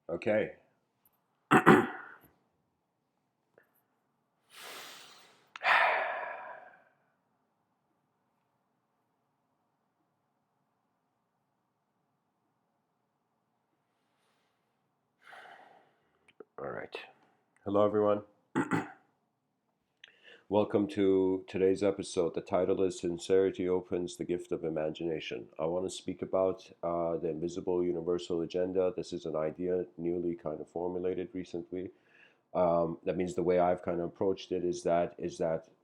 Okay. All right. Hello, everyone. Welcome to today's episode. The title is Sincerity Opens the Gift of Imagination. I want to speak about the invisible universal agenda. This is an idea newly kind of formulated recently. That means the way I've kind of approached it is that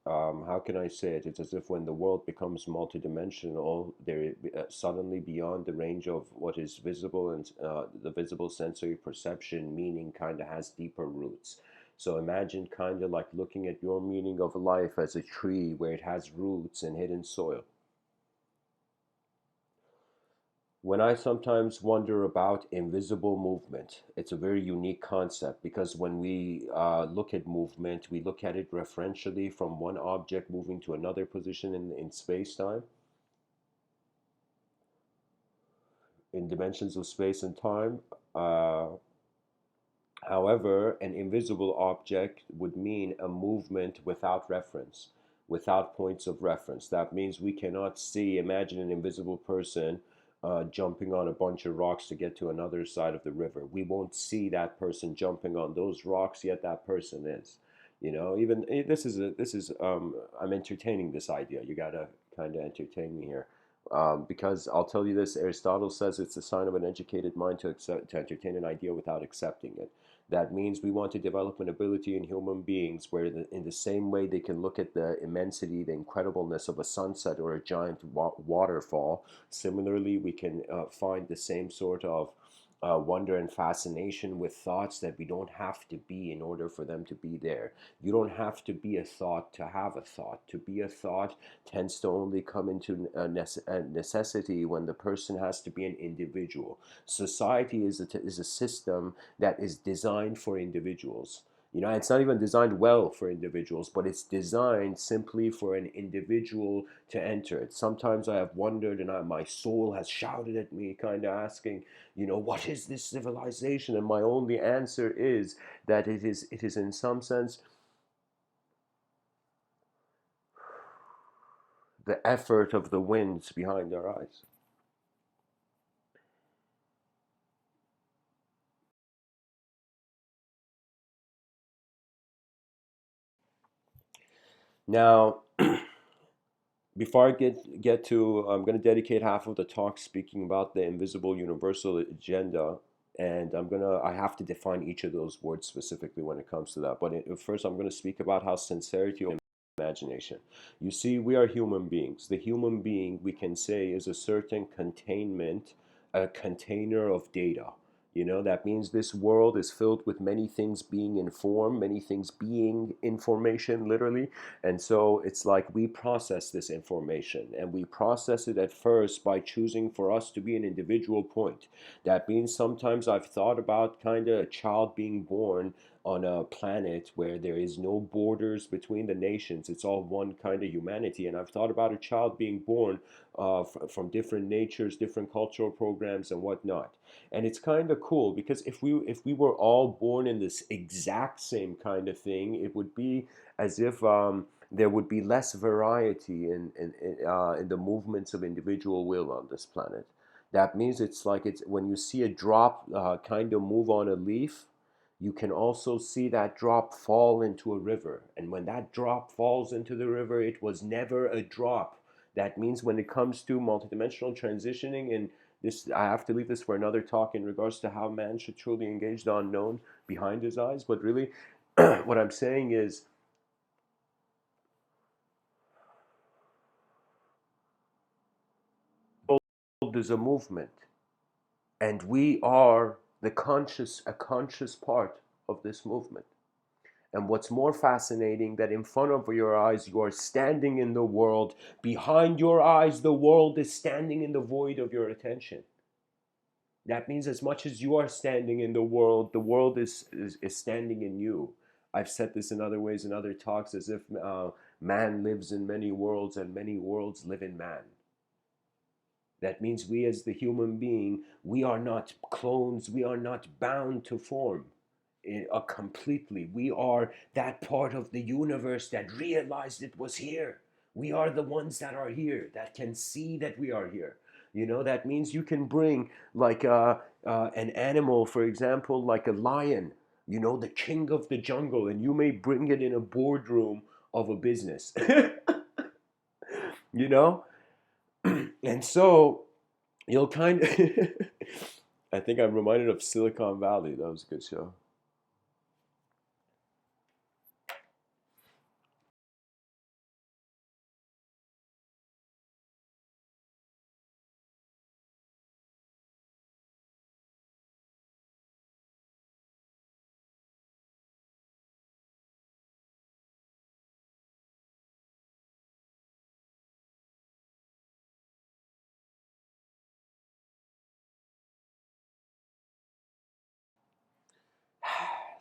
how can I say it? It's as if when the world becomes multidimensional, there suddenly beyond the range of what is visible and the visible sensory perception meaning kind of has deeper roots. So imagine kind of like looking at your meaning of life as a tree where it has roots and hidden soil. When I sometimes wonder about invisible movement, it's a very unique concept because when we look at movement, we look at it referentially from one object moving to another position in space time, in dimensions of space and time. Uh, However, an invisible object would mean a movement without reference, without points of reference. That means we cannot see, imagine an invisible person jumping on a bunch of rocks to get to another side of the river. We won't see that person jumping on those rocks, yet that person is. Even I'm entertaining this idea. You gotta kind of entertain me here. Because I'll tell you this, Aristotle says it's a sign of an educated mind to entertain an idea without accepting it. That means we want to develop an ability in human beings where, in the same way they can look at the immensity, the incredibleness of a sunset or a giant waterfall, similarly, we can find the same sort of wonder and fascination with thoughts that we don't have to be in order for them to be there. You don't have to be a thought to have a thought. To be a thought tends to only come into a necessity when the person has to be an individual. Society is a system that is designed for individuals. It's not even designed well for individuals, but it's designed simply for an individual to enter it. Sometimes I have wondered, and my soul has shouted at me, kind of asking, what is this civilization? And my only answer is that it is in some sense the effort of the winds behind our eyes. Now, before I get to, I'm going to dedicate half of the talk speaking about the invisible universal agenda, and I have to define each of those words specifically when it comes to that. But first, I'm going to speak about how sincerity and imagination. You see, we are human beings. The human being, we can say, is a certain containment, a container of data. That means this world is filled with many things being informed, many things being information, literally. And so it's like we process this information and we process it at first by choosing for us to be an individual point. That means sometimes I've thought about kind of a child being born on a planet where there is no borders between the nations. It's all one kind of humanity. And I've thought about a child being born from different natures, different cultural programs, and whatnot. And it's kind of cool because if we were all born in this exact same kind of thing, it would be as if there would be less variety in the movements of individual will on this planet. That means it's like it's when you see a drop kind of move on a leaf, you can also see that drop fall into a river. And when that drop falls into the river, it was never a drop. That means when it comes to multidimensional transitioning, and this, I have to leave this for another talk in regards to how man should truly engage the unknown behind his eyes. But really, what I'm saying is, there's a movement, and we are a conscious part of this movement. And what's more fascinating, that in front of your eyes you are standing in the world, behind your eyes the world is standing in the void of your attention. That means as much as you are standing in the world is standing in you. I've said this in other ways in other talks, as if man lives in many worlds and many worlds live in man. That means we as the human being, we are not clones, we are not bound to form completely. We are that part of the universe that realized it was here. We are the ones that are here, that can see that we are here. That means you can bring like an animal, for example, like a lion, the king of the jungle, and you may bring it in a boardroom of a business, you know? And so you'll kind of, I think I'm reminded of Silicon Valley. That was a good show.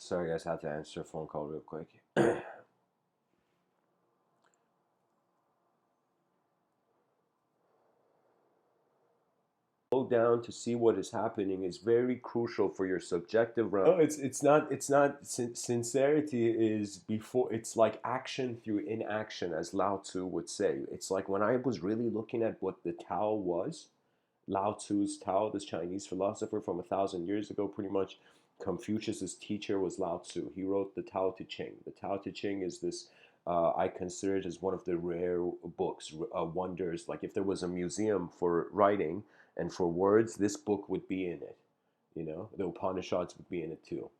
Sorry, guys, I had to answer a phone call real quick. Slow down to see what is happening is very crucial for your subjective realm. No, it's not. Sincerity is before. It's like action through inaction, as Lao Tzu would say. It's like when I was really looking at what the Tao was. Lao Tzu's Tao, this Chinese philosopher from 1,000 years ago, pretty much. Confucius's teacher was Lao Tzu. He wrote the Tao Te Ching. The Tao Te Ching is this. I consider it as one of the rare books, wonders. Like if there was a museum for writing and for words, this book would be in it. The Upanishads would be in it too.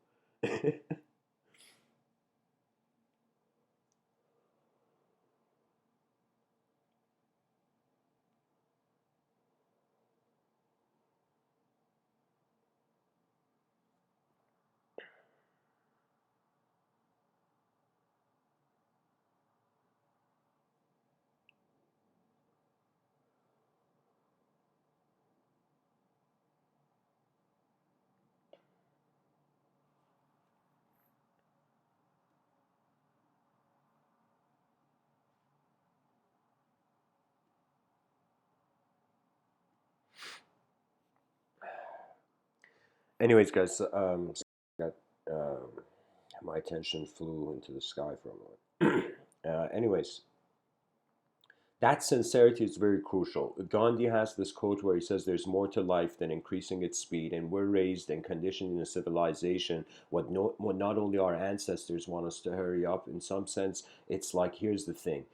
Anyways, guys, got um, my attention flew into the sky for a moment. Anyways, that sincerity is very crucial. Gandhi has this quote where he says, "There's more to life than increasing its speed," and we're raised and conditioned in a civilization. What not only our ancestors want us to hurry up. In some sense, it's like here's the thing.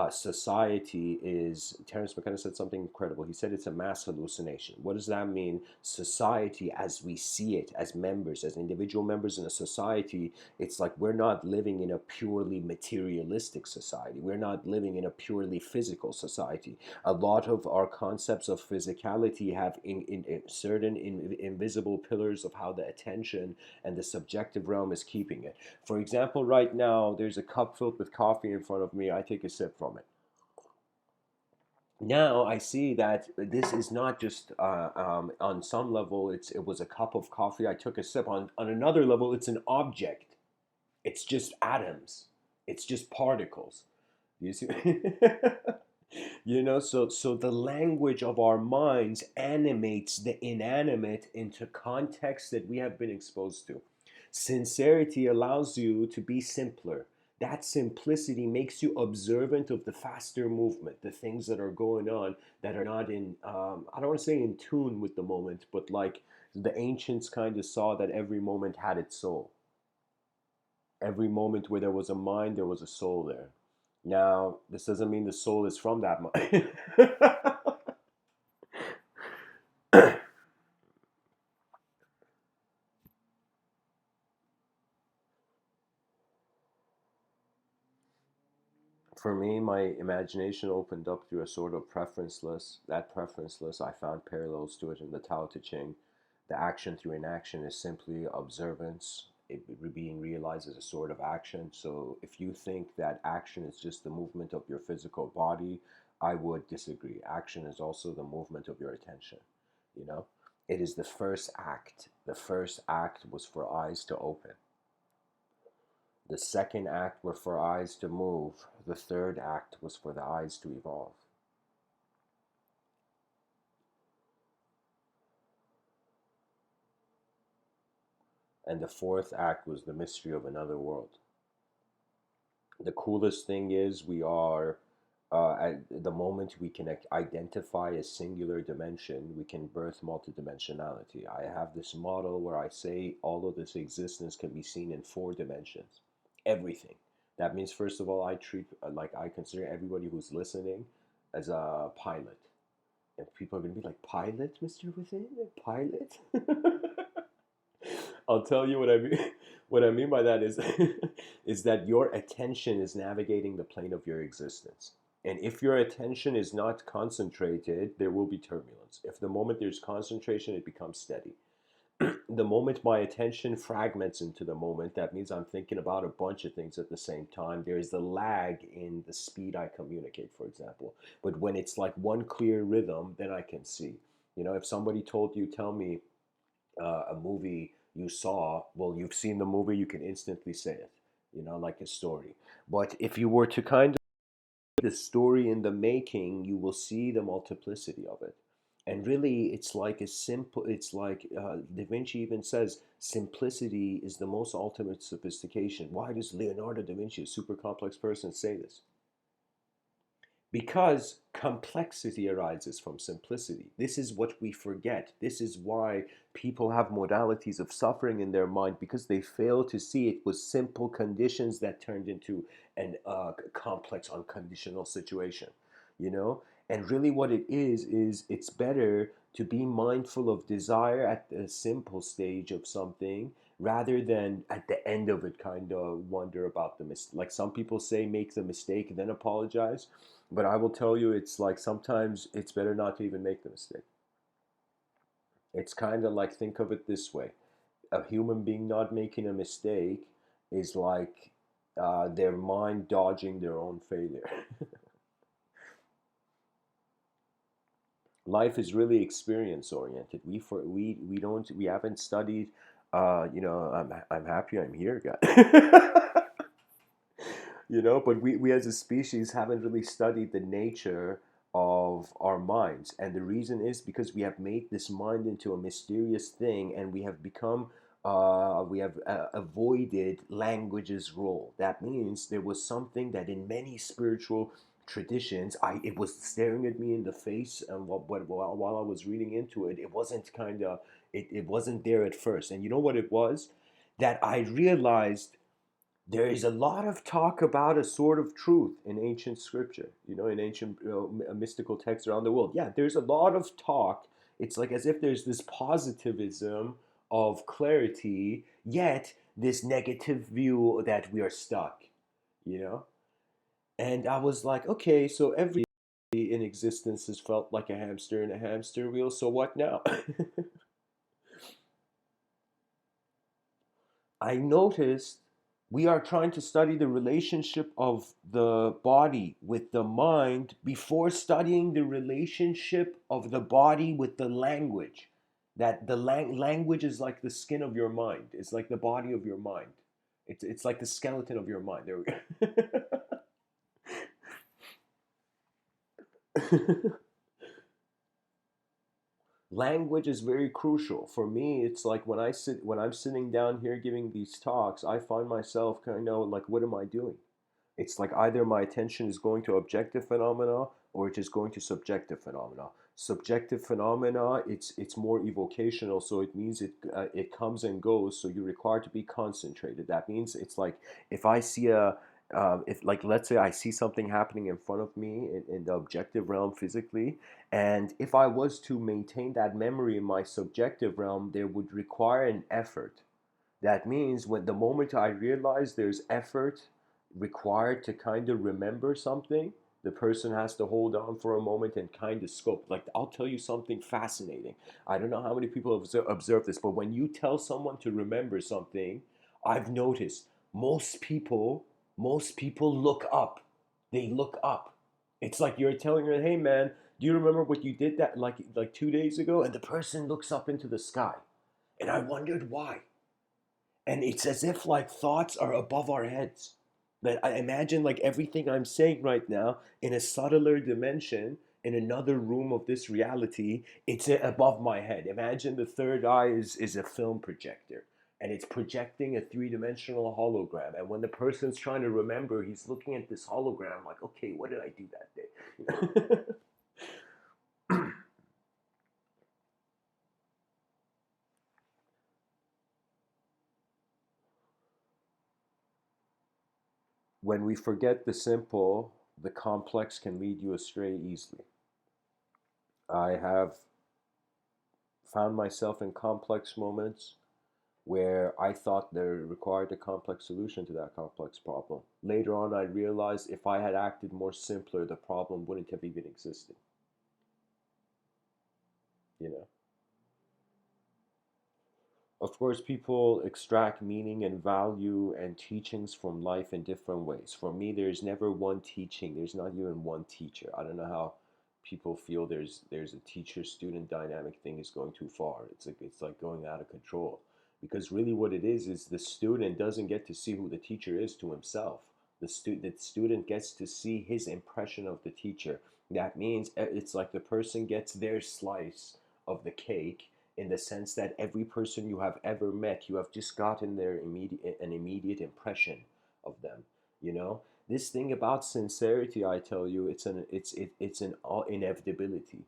Society is, Terence McKenna said something incredible. He said it's a mass hallucination. What does that mean? Society, as we see it, as members, as individual members in a society, it's like we're not living in a purely materialistic society. We're not living in a purely physical society. A lot of our concepts of physicality have in certain invisible pillars of how the attention and the subjective realm is keeping it. For example, right now, there's a cup filled with coffee in front of me. I take a sip from it. Now I see that this is not just on some level it was a cup of coffee. I took a sip. On another level, it's an object. It's just atoms. It's just particles. You see? So the language of our minds animates the inanimate into contexts that we have been exposed to. Sincerity allows you to be simpler. That simplicity makes you observant of the faster movement, the things that are going on that are not in, I don't want to say in tune with the moment, but like the ancients kind of saw that every moment had its soul. Every moment where there was a mind, there was a soul there. Now, this doesn't mean the soul is from that mind. For me, my imagination opened up through a sort of preference list. That preference list, I found parallels to it in the Tao Te Ching. The action through inaction is simply observance. It being realized as a sort of action. So if you think that action is just the movement of your physical body, I would disagree. Action is also the movement of your attention. You know, it is the first act. The first act was for eyes to open. The second act were for eyes to move. The third act was for the eyes to evolve. and the fourth act was the mystery of another world. The coolest thing is we are at the moment we can identify a singular dimension, we can birth multidimensionality. I have this model where I say all of this existence can be seen in four dimensions. Everything. That means, first of all, I treat like I consider everybody who's listening as a pilot. And people are going to be like, pilot, Mr. Within? A pilot? I'll tell you what I mean. What I mean by that is, is that your attention is navigating the plane of your existence. And if your attention is not concentrated, there will be turbulence. If the moment there's concentration, it becomes steady. The moment my attention fragments into the moment, that means I'm thinking about a bunch of things at the same time. There's a lag in the speed I communicate, for example. But when it's like one clear rhythm, then I can see. You know, if somebody told you, tell me a movie you saw, well, you've seen the movie, you can instantly say it, you know, like a story. But if you were to kind of the story in the making, you will see the multiplicity of it. And really, it's like a simple, it's like Da Vinci even says simplicity is the most ultimate sophistication. Why does Leonardo da Vinci, a super complex person, say this? Because complexity arises from simplicity. This is what we forget. This is why people have modalities of suffering in their mind, because they fail to see it was simple conditions that turned into an complex unconditional situation, you know? And really what it is it's better to be mindful of desire at the simple stage of something rather than at the end of it kind of wonder about the mistake. Like some people say, make the mistake and then apologize. But I will tell you, it's like sometimes it's better not to even make the mistake. It's kind of like, think of it this way: a human being not making a mistake is like their mind dodging their own failure. Life is really experience oriented. We haven't studied. You know, I'm happy I'm here, guys. You know, but we as a species haven't really studied the nature of our minds, and the reason is because we have made this mind into a mysterious thing, and we have become we have avoided language's role. That means there was something that in many spiritual traditions, I it was staring at me in the face, and while I was reading into it, it wasn't kind of it wasn't there at first. And you know what it was? That I realized there is a lot of talk about a sort of truth in ancient scripture, you know, in ancient mystical texts around the world. Yeah, there's a lot of talk. It's like as if there's this positivism of clarity, yet this negative view that we are stuck, you know? And I was like, okay, so every in existence has felt like a hamster in a hamster wheel, so what now? I noticed we are trying to study the relationship of the body with the mind before studying the relationship of the body with the language. That the language is like the skin of your mind. It's like the body of your mind. It's like the skeleton of your mind. There we go. Language is very crucial for me. It's like when I'm sitting down here giving these talks, I find myself kind of like, what am I doing? It's like either my attention is going to objective phenomena or it is going to subjective phenomena. Subjective phenomena, it's more evocational, so it means it comes and goes. So you're required to be concentrated. That means it's like if I see a if like let's say I see something happening in front of me in the objective realm physically, and if I was to maintain that memory in my subjective realm, there would require an effort. That means when the moment I realize there's effort required to kind of remember something, the person has to hold on for a moment and kind of scope. Like, I'll tell you something fascinating. I don't know how many people have observed this, but when you tell someone to remember something, I've noticed most people look up. They look up. It's like you're telling her, "Hey man, do you remember what you did that like 2 days ago?" And the person looks up into the sky. And I wondered why. And it's as if like thoughts are above our heads. That I imagine like everything I'm saying right now in a subtler dimension, in another room of this reality, it's above my head. Imagine the third eye is a film projector. and it's projecting a three-dimensional hologram. And when the person's trying to remember, he's looking at this hologram like, okay, what did I do that day? When we forget the simple, the complex can lead you astray easily. I have found myself in complex moments where I thought there required a complex solution to that complex problem. Later on, I realized if I had acted more simpler, the problem wouldn't have even existed. You know. Of course, people extract meaning and value and teachings from life in different ways. For me, there's never one teaching. There's not even one teacher. I don't know how people feel there's a teacher-student dynamic thing is going too far. It's like going out of control. Because really what it is the student doesn't get to see who the teacher is to himself. The student gets to see his impression of the teacher. That means it's like the person gets their slice of the cake, in the sense that every person you have ever met, you have just gotten an immediate impression of them. You know, this thing about sincerity, I tell you, it's an inevitability.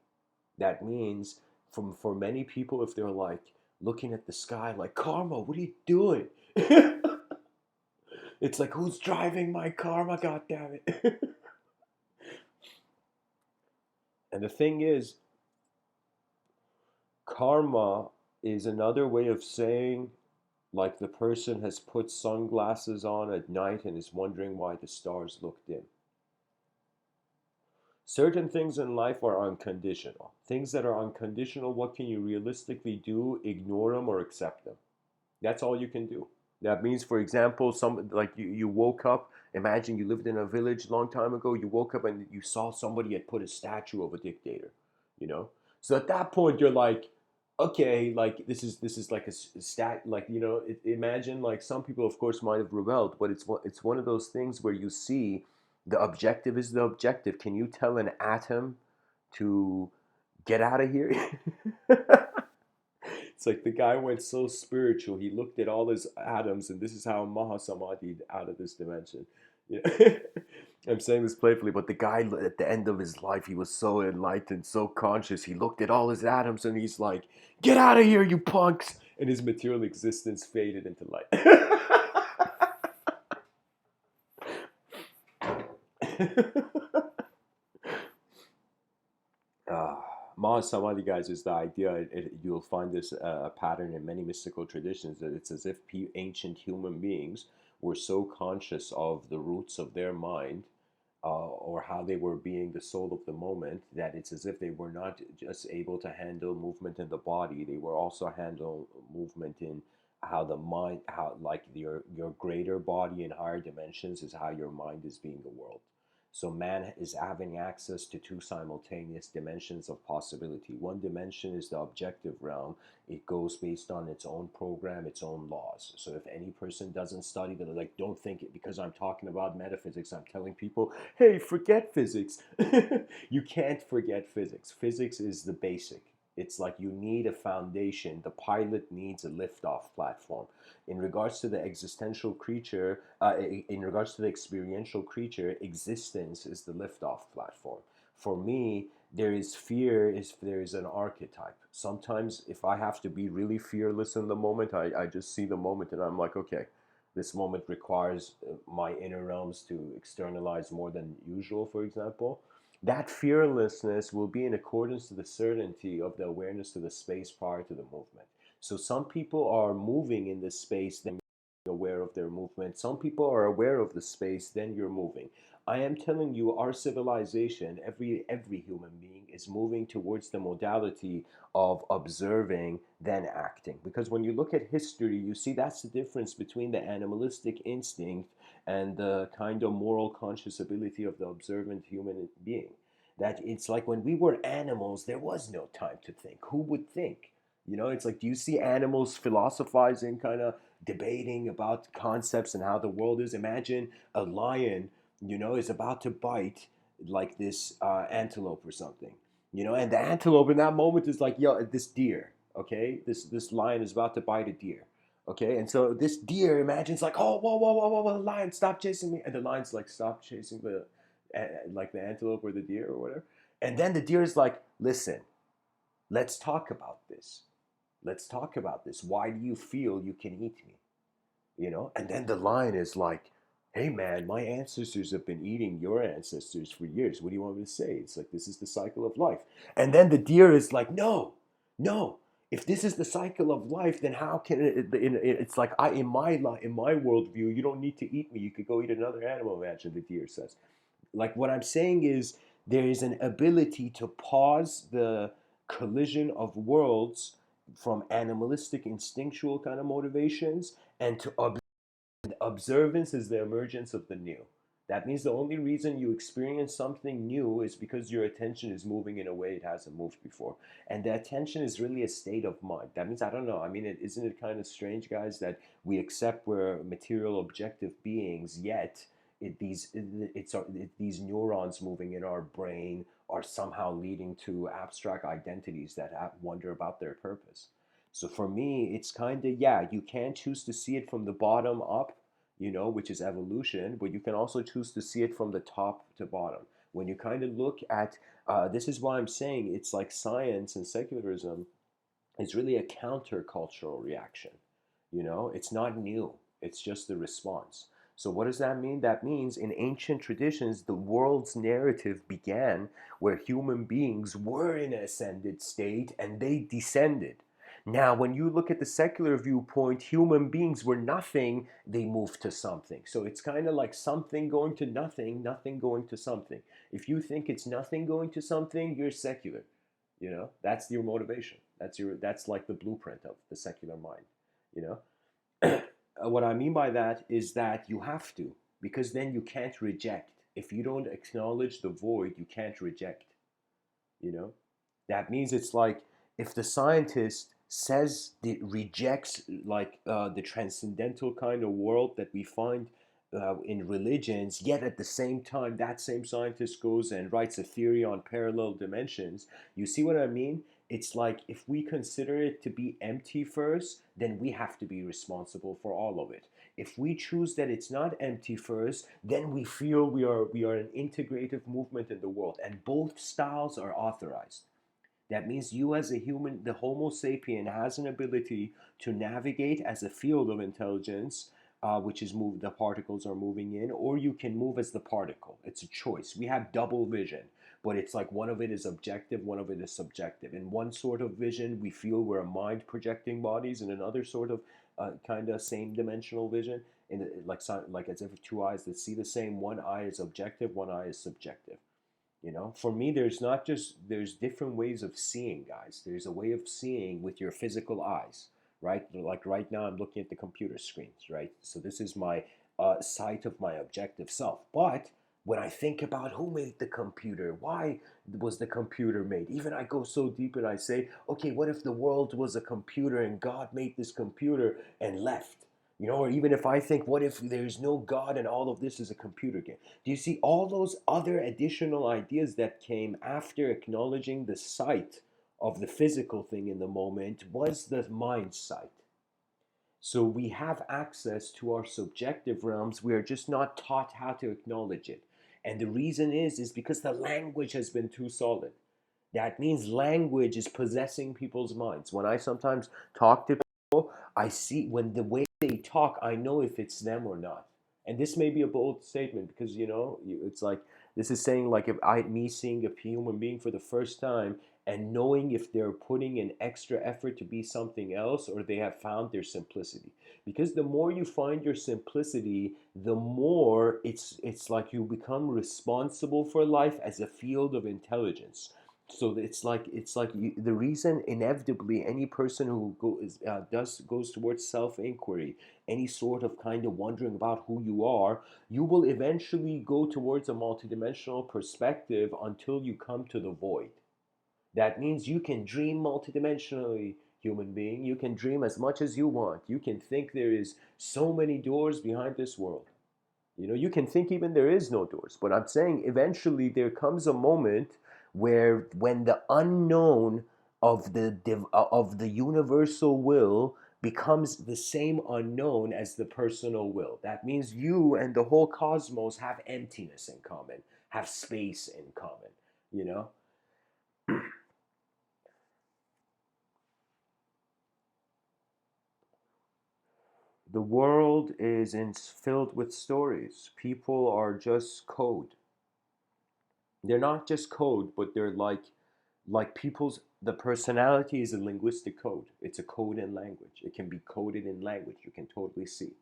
That means, for many people, if they're like looking at the sky like, karma, what are you doing? It's like, who's driving my karma? God damn it! And the thing is, karma is another way of saying, like, the person has put sunglasses on at night and is wondering why the stars look dim. Certain things in life are unconditional. Things that are unconditional, what can you realistically do? Ignore them or accept them. That's all you can do. That means, for example, some like you woke up. Imagine you lived in a village a long time ago. You woke up and you saw somebody had put a statue of a dictator. You know, so at that point you're like, okay, like this is like a stat. Like, imagine, like, some people, of course, might have rebelled, but it's one of those things where you see the objective is the objective. Can you tell an atom to get out of here? It's like the guy went so spiritual. He looked at all his atoms, and this is how Mahasamadhi out of this dimension. You know? I'm saying this playfully, but the guy at the end of his life, he was so enlightened, so conscious. He looked at all his atoms, and he's like, "Get out of here, you punks!" And his material existence faded into light. Uh, Mahasamadhi, guys, is the idea. You'll find this pattern in many mystical traditions, that it's as if ancient human beings were so conscious of the roots of their mind, or how they were being the soul of the moment, that it's as if they were not just able to handle movement in the body, they were also handle movement in how the mind, how, like, your greater body in higher dimensions is how your mind is being the world. So man is having access to two simultaneous dimensions of possibility. One dimension is the objective realm. It goes based on its own program, its own laws. So if any person doesn't study the, like, don't think it because I'm talking about metaphysics, I'm telling people, hey, forget physics. You can't forget physics. Physics is the basic. It's like you need a foundation. The pilot needs a liftoff platform. In regards to the existential creature, in regards to the experiential creature, existence is the liftoff platform. For me, there is fear, is there is an archetype. Sometimes if I have to be really fearless in the moment, I just see the moment and I'm like, okay, this moment requires my inner realms to externalize more than usual, for example. That fearlessness will be in accordance to the certainty of the awareness to the space prior to the movement. So some people are moving in this space, then aware of their movement. Some people are aware of the space, then you're moving. I am telling you, our civilization, every human being is moving towards the modality of observing, then acting. Because when you look at history, you see that's the difference between the animalistic instinct and the kind of moral conscious ability of the observant human being. That it's like when we were animals, there was no time to think. Who would think? It's like, do you see animals philosophizing, kind of debating about concepts and how the world is? Imagine a lion, is about to bite like this antelope or something, and the antelope in that moment is like, yo, this deer, okay, this lion is about to bite a deer. Okay, and so this deer imagines like, oh, whoa, whoa, whoa, whoa, whoa, lion, stop chasing me, and the lion's like, stop chasing like the antelope or the deer or whatever, and then the deer is like, listen, let's talk about this. Let's talk about this. Why do you feel you can eat me? And then the lion is like, hey man, my ancestors have been eating your ancestors for years. What do you want me to say? It's like, this is the cycle of life. And then the deer is like, no, no, if this is the cycle of life, then how can it's like, in my worldview, you don't need to eat me, you could go eat another animal. Imagine, the deer says. Like, what I'm saying is, there is an ability to pause the collision of worlds from animalistic instinctual kind of motivations, and to observance is the emergence of the new. That means the only reason you experience something new is because your attention is moving in a way it hasn't moved before. And the attention is really a state of mind. That means, I don't know, I mean, isn't it kind of strange, guys, that we accept we're material objective beings, yet these neurons moving in our brain are somehow leading to abstract identities that wonder about their purpose. So for me, it's kind of, yeah, you can choose to see it from the bottom up, which is evolution, but you can also choose to see it from the top to bottom. When you kind of look at, this is why I'm saying it's like science and secularism is really a countercultural reaction. It's not new, it's just the response. So, what does that mean? That means in ancient traditions, the world's narrative began where human beings were in an ascended state and they descended. Now, when you look at the secular viewpoint, human beings were nothing, they moved to something. So it's kind of like something going to nothing, nothing going to something. If you think it's nothing going to something, you're secular. That's your motivation. That's like the blueprint of the secular mind. You know, what I mean by that is that you have to, because then you can't reject. If you don't acknowledge the void, you can't reject. You know, that means it's like, if the scientist says it rejects like the transcendental kind of world that we find in religions, yet at the same time that same scientist goes and writes a theory on parallel dimensions. You see what I mean? It's like, if we consider it to be empty first, then we have to be responsible for all of it. If we choose that it's not empty first, then we feel we are an integrative movement in the world, and both styles are authorized. That means you, as a human, the Homo sapien, has an ability to navigate as a field of intelligence, which is the particles are moving in, or you can move as the particle. It's a choice. We have double vision, but it's like one of it is objective, one of it is subjective. In one sort of vision, we feel we're a mind projecting bodies. In another sort of kind of same dimensional vision, like as if two eyes that see the same, one eye is objective, one eye is subjective. For me, there's different ways of seeing, guys. There's a way of seeing with your physical eyes, right? Like right now, I'm looking at the computer screens, right? So this is my sight of my objective self. But when I think about who made the computer, why was the computer made? Even I go so deep and I say, okay, what if the world was a computer and God made this computer and left? Or even if I think, what if there's no God and all of this is a computer game? Do you see all those other additional ideas that came after acknowledging the sight of the physical thing in the moment was the mind sight? So we have access to our subjective realms. We are just not taught how to acknowledge it. And the reason is because the language has been too solid. That means language is possessing people's minds. When I sometimes talk to people, I see when the way they talk, I know if it's them or not. And this may be a bold statement because it's like, this is saying, like, if me seeing a human being for the first time and knowing if they're putting an extra effort to be something else or they have found their simplicity. Because the more you find your simplicity, the more it's like you become responsible for life as a field of intelligence. So the reason inevitably any person who goes towards self inquiry, any sort of kind of wondering about who you are, you will eventually go towards a multidimensional perspective until you come to the void. That means you can dream multidimensionally, human being. You can dream as much as you want. You can think there is so many doors behind this world. You can think even there is no doors, but I'm saying eventually there comes a moment when the unknown of the universal will becomes the same unknown as the personal will. That means you and the whole cosmos have emptiness in common, have space in common, you know? The world is filled with stories. People are just code. They're not just code, but they're like people's the personality is a linguistic code. It's a code in language. It can be coded in language. You can totally see.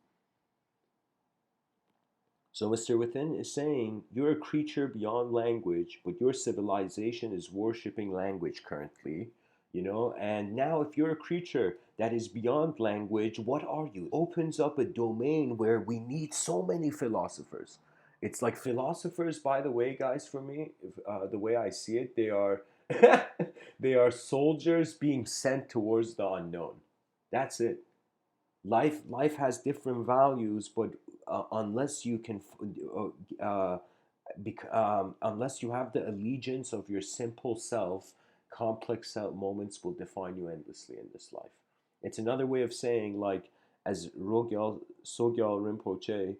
So Mr. Within is saying you're a creature beyond language, but your civilization is worshiping language currently, and now if you're a creature that is beyond language, what are you? Opens up a domain where we need so many philosophers. It's like philosophers, by the way, guys, for me, the way I see it, they are they are soldiers being sent towards the unknown. That's it. Life has different values, but unless you can unless you have the allegiance of your simple self, complex self moments will define you endlessly in this life. It's another way of saying, like, as Sogyal Rinpoche,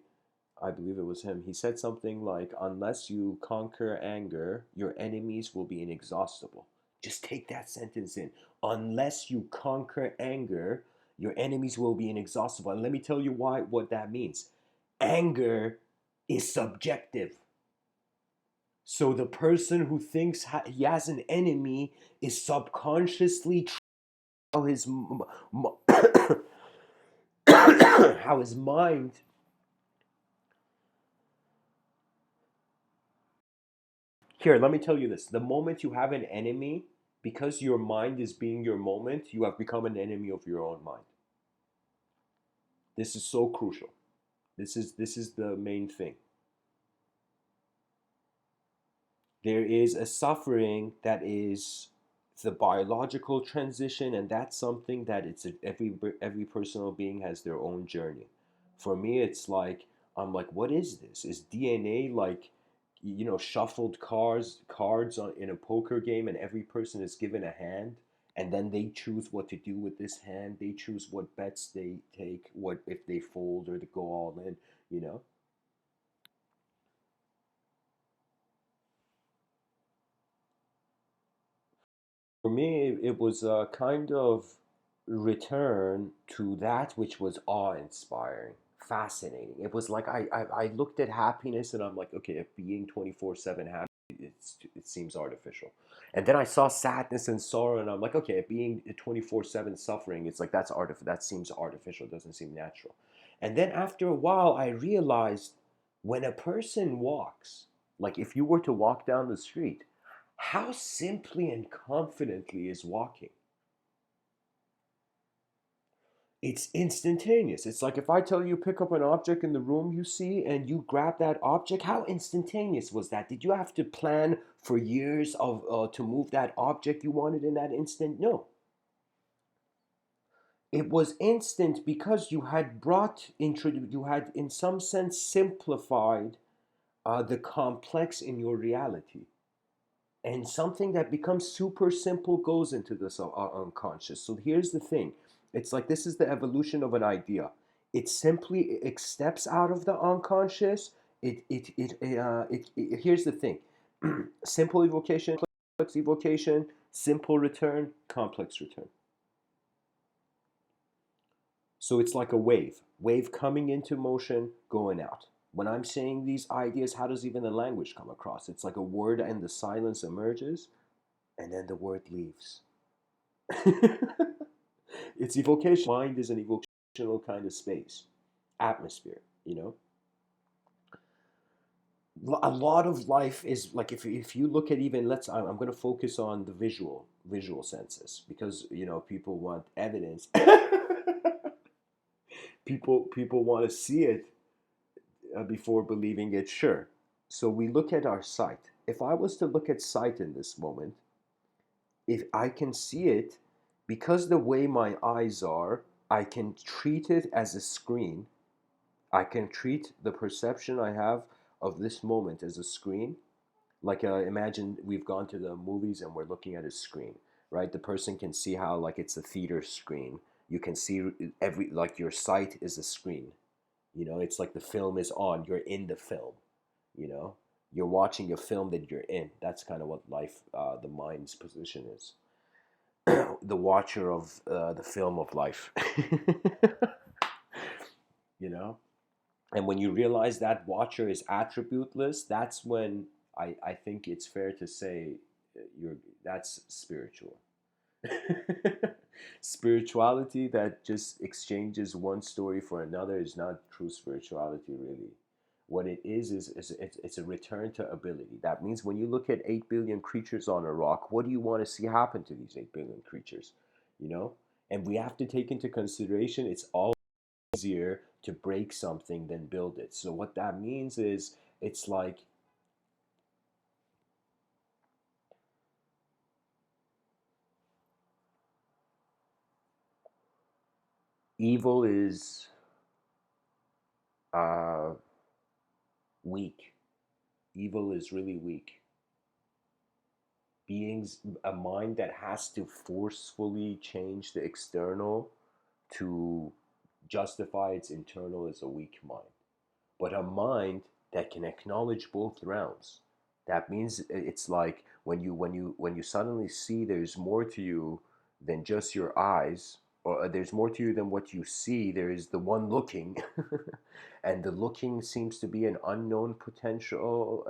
I believe it was him, he said something like, unless you conquer anger, your enemies will be inexhaustible. Just take that sentence in. Unless you conquer anger, your enemies will be inexhaustible. And let me tell you what that means. Anger is subjective. So the person who thinks he has an enemy is subconsciously how his how his mind. Here, let me tell you this. The moment you have an enemy, because your mind is being your moment, you have become an enemy of your own mind. This is so crucial. This is the main thing. There is a suffering that is the biological transition, and that's something that every personal being has their own journey. For me, it's like I'm like, what is this? Is DNA like, shuffled cards in a poker game, and every person is given a hand, and then they choose what to do with this hand. They choose what bets they take, what if they fold or to go all in. You know, For me, it was a kind of return to that which was awe-inspiring, fascinating. It was like I looked at happiness and I'm like, okay, if being 24/7 happy, it seems artificial. And then I saw sadness and sorrow and I'm like, okay, if being 24/7 suffering, it's like that seems artificial, doesn't seem natural. And then after a while, I realized when a person walks, like if you were to walk down the street, how simply and confidently is walking. It's instantaneous. It's like if I tell you pick up an object in the room you see and you grab that object, how instantaneous was that? Did you have to plan for years of to move that object you wanted in that instant? No. It was instant because you had in some sense simplified the complex in your reality. And something that becomes super simple goes into this unconscious. So here's the thing. It's like this is the evolution of an idea. It steps out of the unconscious. Here's the thing. Simple evocation, complex evocation, simple return, complex return. So it's like a wave coming into motion, going out. When I'm saying these ideas, how does even the language come across? It's like a word and the silence emerges, and then the word leaves. It's evocation. Mind is an evocational kind of space, atmosphere. A lot of life is like if you look at even I'm going to focus on the visual senses because people want evidence. People want to see it before believing it. Sure. So we look at our sight. If I was to look at sight in this moment, if I can see it, because the way my eyes are, I can treat it as a screen. I can treat the perception I have of this moment as a screen. Like imagine we've gone to the movies and we're looking at a screen, right? The person can see how like it's a theater screen. You can see every, like your sight is a screen. You know, it's like the film is on. You're in the film. You know, you're watching a film that you're in. That's kind of what life, the mind's position is. The watcher of the film of life. You know, and when you realize that watcher is attributeless, that's when I think it's fair to say you're that's spiritual. Spirituality that just exchanges one story for another is not true spirituality, really. What it is it's a return to ability. That means when you look at 8 billion creatures on a rock, what do you want to see happen to these 8 billion creatures? You know? And we have to take into consideration it's all easier to break something than build it. So what that means is it's like evil is uh, weak. Evil is really weak. Beings, a mind that has to forcefully change the external to justify its internal is a weak mind. But a mind that can acknowledge both realms, that means it's like when you suddenly see there's more to you than just your eyes, or there's more to you than what you see. There is the one looking, and the looking seems to be an unknown potential,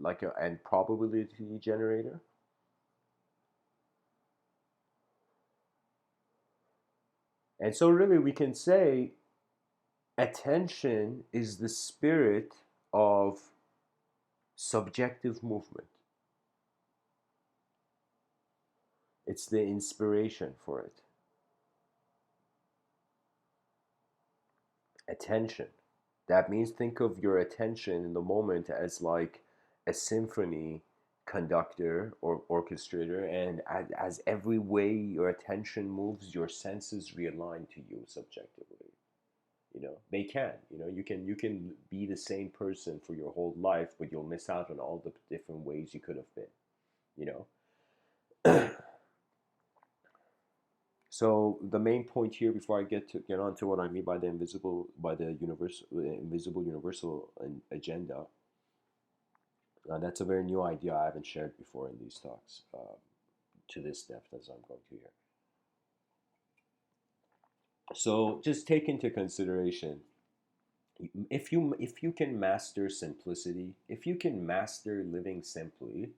like a and probability generator. And so really we can say attention is the spirit of subjective movement. It's the inspiration for it. Attention. That means think of your attention in the moment as like a symphony conductor or orchestrator, and as every way your attention moves, your senses realign to you subjectively. You know, they can. You know, you can be the same person for your whole life, but you'll miss out on all the different ways you could have been. You know. So the main point here, before I get on to what I mean by the invisible universal agenda, that's a very new idea I haven't shared before in these talks to this depth as I'm going to here. So just take into consideration, if you can master simplicity, if you can master living simply,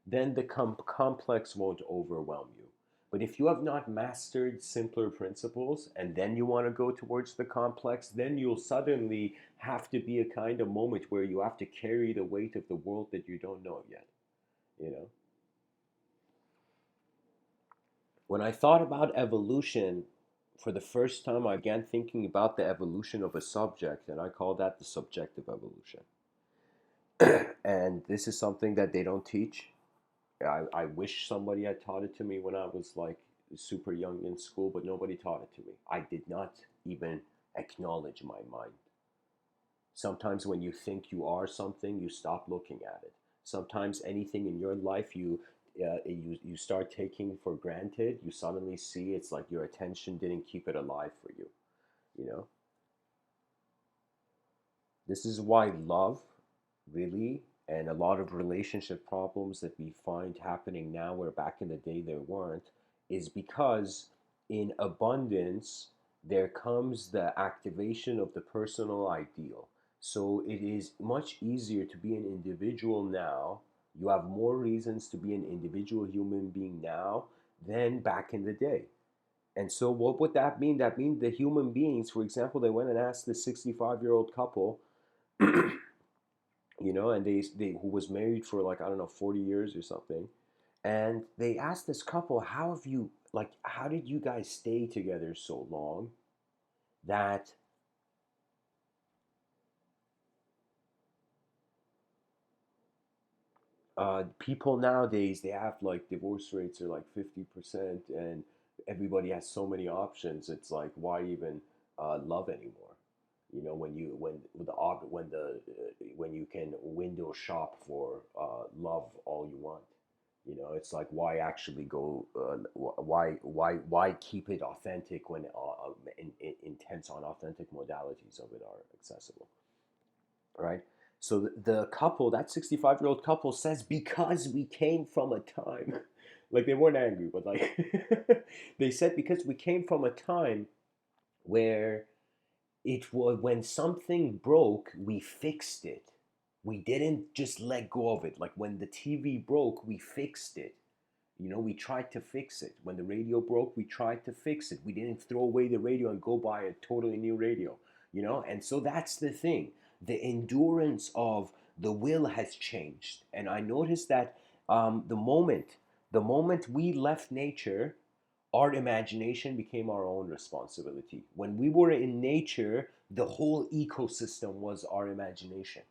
then the complex won't overwhelm you. But if you have not mastered simpler principles and then you want to go towards the complex, then you'll suddenly have to be a kind of moment where you have to carry the weight of the world that you don't know yet. You know, when I thought about evolution for the first time, I began thinking about the evolution of a subject, and I call that the subjective evolution. And this is something that they don't teach. I wish somebody had taught it to me when I was like super young in school, but nobody taught it to me. I did not even acknowledge my mind. Sometimes when you think you are something, you stop looking at it. Sometimes anything in your life you start taking for granted, you suddenly see it's like your attention didn't keep it alive for you. You know, this is why love, really, and a lot of relationship problems that we find happening now where back in the day there weren't, is because in abundance there comes the activation of the personal ideal. So it is much easier to be an individual now. You have more reasons to be an individual human being now than back in the day. And so what would that mean? That means the human beings, for example, they went and asked this 65-year-old couple, you know, and they who was married for like, I don't know, 40 years or something. And they asked this couple, how have you, like, how did you guys stay together so long that people nowadays, they have like divorce rates are like 50%, and everybody has so many options. It's like, why even love anymore? You know, when you can window shop for love all you want, It's like, why actually go? Why keep it authentic when intense unauthentic modalities of it are accessible, right? So the couple, that 65-year-old couple, says because we came from a time, like they weren't angry, but like they said because we came from a time where it was when something broke, we fixed it. We didn't just let go of it. Like when the TV broke, we fixed it. We tried to fix it. When the radio broke, we tried to fix it. We didn't throw away the radio and go buy a totally new radio. And so that's the thing. The endurance of the will has changed. And I noticed that the moment we left nature, our imagination became our own responsibility. When we were in nature, the whole ecosystem was our imagination.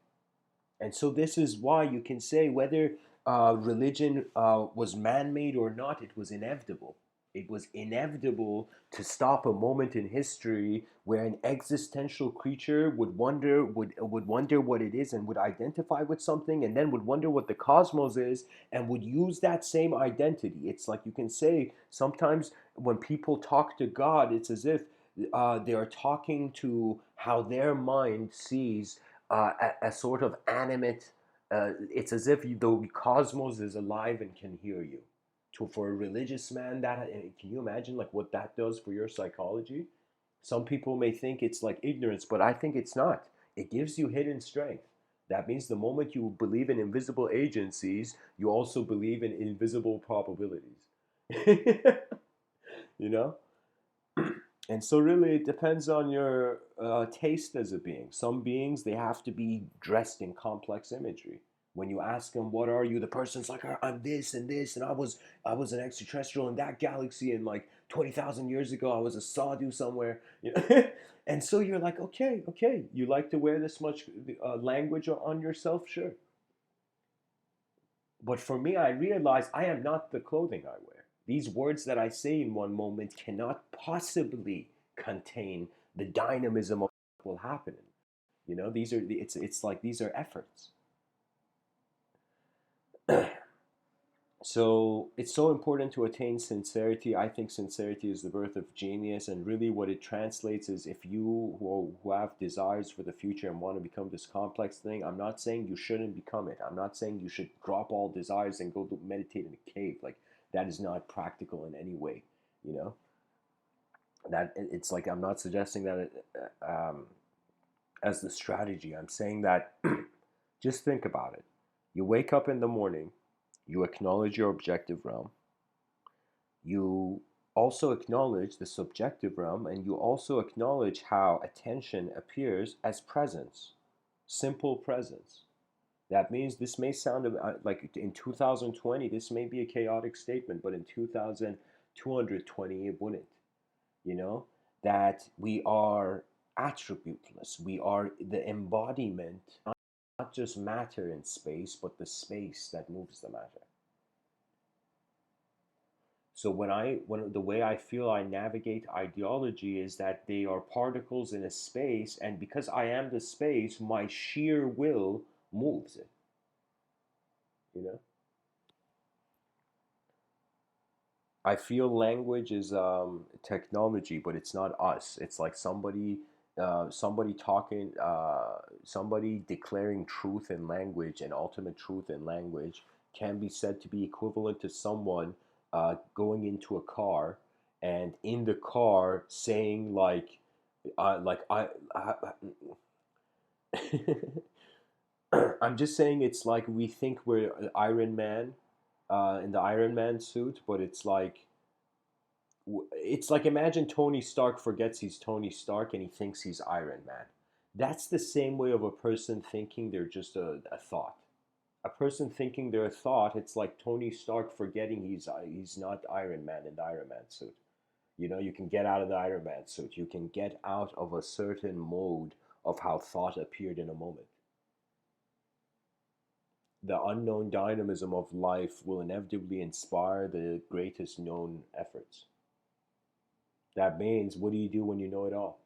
And so this is why you can say whether religion was man-made or not, it was inevitable. It was inevitable to stop a moment in history where an existential creature would wonder what it is and would identify with something, and then would wonder what the cosmos is and would use that same identity. It's like you can say sometimes when people talk to God, it's as if they are talking to how their mind sees a sort of animate. It's as if the cosmos is alive and can hear you. For a religious man, that can you imagine like what that does for your psychology? Some people may think it's like ignorance, but I think it's not. It gives you hidden strength. That means the moment you believe in invisible agencies, you also believe in invisible probabilities. you know? And so, really, it depends on your taste as a being. Some beings, they have to be dressed in complex imagery. When you ask them, "What are you?" the person's like, "I'm this and this, and I was an extraterrestrial in that galaxy, and like 20,000 years ago, I was a Sadu somewhere." And so you're like, "Okay, okay, you like to wear this much language on yourself, sure." But for me, I realize I am not the clothing I wear. These words that I say in one moment cannot possibly contain the dynamism of what will happen. These are it's like these are efforts. So it's so important to attain sincerity. I think sincerity is the birth of genius, and really what it translates is if you who have desires for the future and want to become this complex thing, I'm not saying you shouldn't become it. I'm not saying you should drop all desires and go to meditate in a cave. Like that is not practical in any way. You know that it's like I'm not suggesting that as the strategy. I'm saying that just think about it. You wake up in the morning, you acknowledge your objective realm, you also acknowledge the subjective realm, and you also acknowledge how attention appears as presence, simple presence. That means this may sound like in 2020, this may be a chaotic statement, but in 2220, it wouldn't. You know, that we are attributeless. We are the embodiment, not just matter in space, but the space that moves the matter. So when the way I feel I navigate ideology is that they are particles in a space, and because I am the space, my sheer will moves it. You know, I feel language is technology, but it's not us. It's like somebody talking, somebody declaring truth in language and ultimate truth in language can be said to be equivalent to someone going into a car and in the car saying like I'm just saying it's like we think we're Iron Man in the Iron Man suit, but it's like imagine Tony Stark forgets he's Tony Stark and he thinks he's Iron Man. That's the same way of a person thinking they're just a thought. A person thinking they're a thought, it's like Tony Stark forgetting he's not Iron Man in the Iron Man suit. You can get out of the Iron Man suit. You can get out of a certain mode of how thought appeared in a moment. The unknown dynamism of life will inevitably inspire the greatest known efforts. That means, what do you do when you know it all?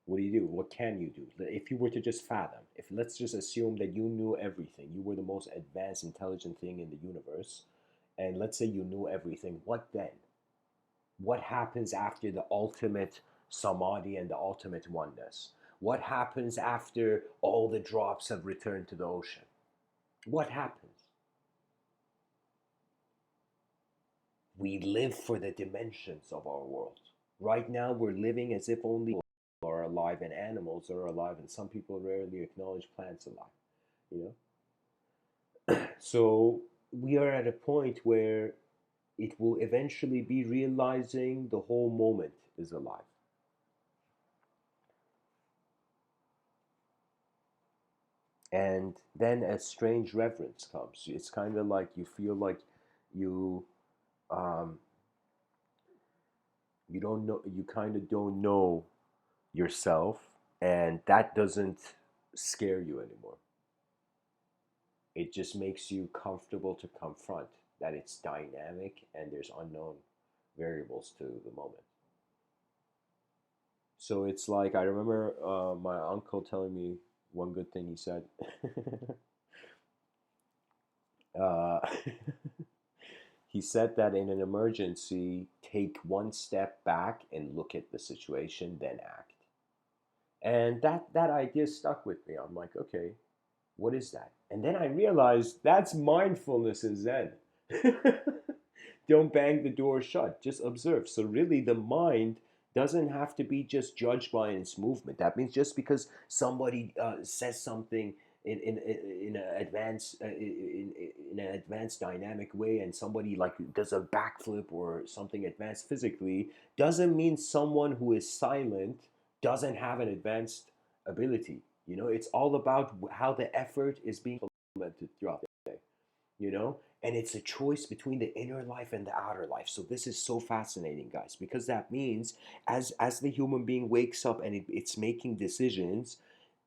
What do you do? What can you do? If you were to just fathom, if let's just assume that you knew everything, you were the most advanced, intelligent thing in the universe, and let's say you knew everything, what then? What happens after the ultimate samadhi and the ultimate oneness? What happens after all the drops have returned to the ocean? What happens? We live for the dimensions of our world. Right now, we're living as if only people are alive and animals are alive, and some people rarely acknowledge plants alive. You know, so we are at a point where it will eventually be realizing the whole moment is alive. And then a strange reverence comes. It's kind of like you feel like you um, you don't know, you kind of don't know yourself, and that doesn't scare you anymore. It just makes you comfortable to confront that it's dynamic and there's unknown variables to the moment. So it's like I remember my uncle telling me one good thing he said. uh, he said that in an emergency, take one step back and look at the situation, then act. And that idea stuck with me. I'm like, okay, what is that? And then I realized that's mindfulness in Zen. Don't bang the door shut, just observe. So, really, the mind doesn't have to be just judged by its movement. That means just because somebody says something in an advanced in an advanced dynamic way, and somebody like does a backflip or something advanced physically, doesn't mean someone who is silent doesn't have an advanced ability. It's all about how the effort is being implemented throughout the day, and it's a choice between the inner life and the outer life. So this is so fascinating, guys, because that means as the human being wakes up and it's making decisions,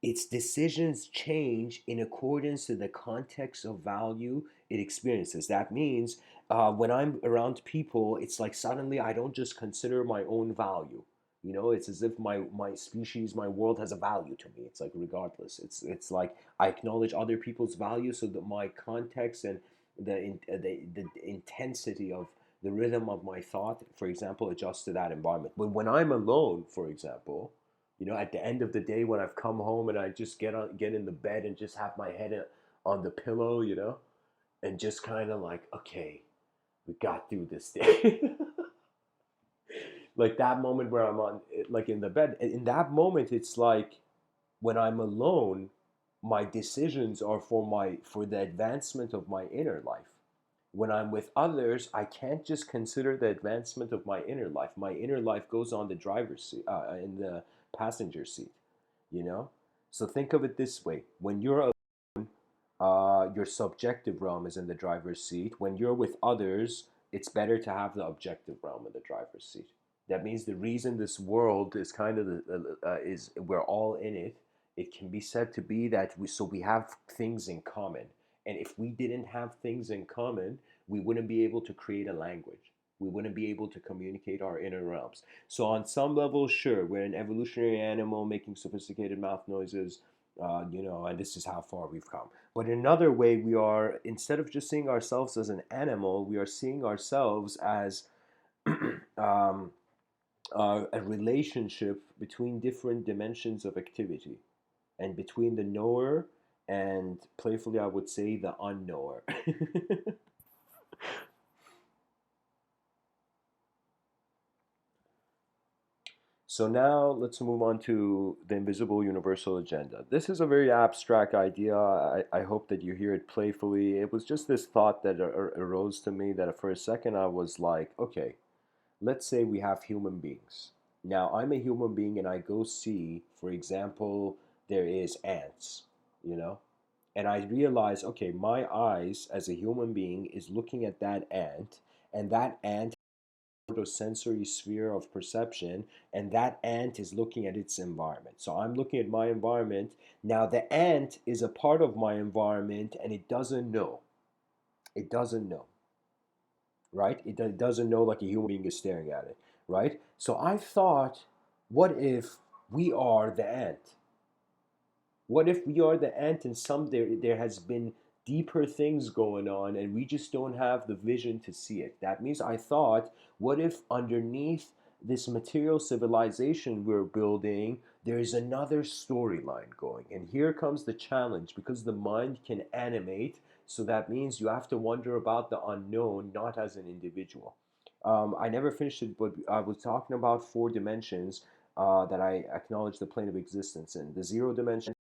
its decisions change in accordance to the context of value it experiences. That means when I'm around people, it's like suddenly I don't just consider my own value. It's as if my species, my world has a value to me. It's like regardless. It's like I acknowledge other people's value, so that my context and the intensity of the rhythm of my thought, for example, adjusts to that environment. But when I'm alone, for example, at the end of the day, when I've come home and I just get in the bed and just have my head on the pillow, and just kind of like, okay, we got through this day. Like that moment where I'm on, like in the bed. In that moment, it's like when I'm alone, my decisions are for the advancement of my inner life. When I'm with others, I can't just consider the advancement of my inner life. My inner life goes on the driver's seat, in the passenger seat, you know? So think of it this way. When you're your subjective realm is in the driver's seat. When you're with others, it's better to have the objective realm in the driver's seat. That means the reason this world is kind of is we're all in it. It can be said to be that we have things in common, and if we didn't have things in common, we wouldn't be able to create a language. We wouldn't be able to communicate our inner realms. So on some level, sure, we're an evolutionary animal making sophisticated mouth noises, and this is how far we've come. But in another way, we are, instead of just seeing ourselves as an animal, we are seeing ourselves as um, a relationship between different dimensions of activity and between the knower and, playfully, I would say, the unknower. So now let's move on to the invisible universal agenda. This is a very abstract idea. I hope that you hear it playfully. It was just this thought that arose to me that for a second I was like, okay, let's say we have human beings. Now I'm a human being and I go see, for example, there is ants, you know, and I realize, okay, my eyes as a human being is looking at that ant, and that ant sensory sphere of perception, and that ant is looking at its environment. So I'm looking at my environment. Now the ant is a part of my environment and it doesn't know. It doesn't know, right? It doesn't know, like a human being is staring at it, right? So I thought, what if we are the ant? What if we are the ant and there has been deeper things going on, and we just don't have the vision to see it. That means I thought, what if underneath this material civilization we're building, there's another storyline going? And here comes the challenge, because the mind can animate, so that means you have to wonder about the unknown, not as an individual. I never finished it, but I was talking about four dimensions that I acknowledge the plane of existence in: the zero dimension,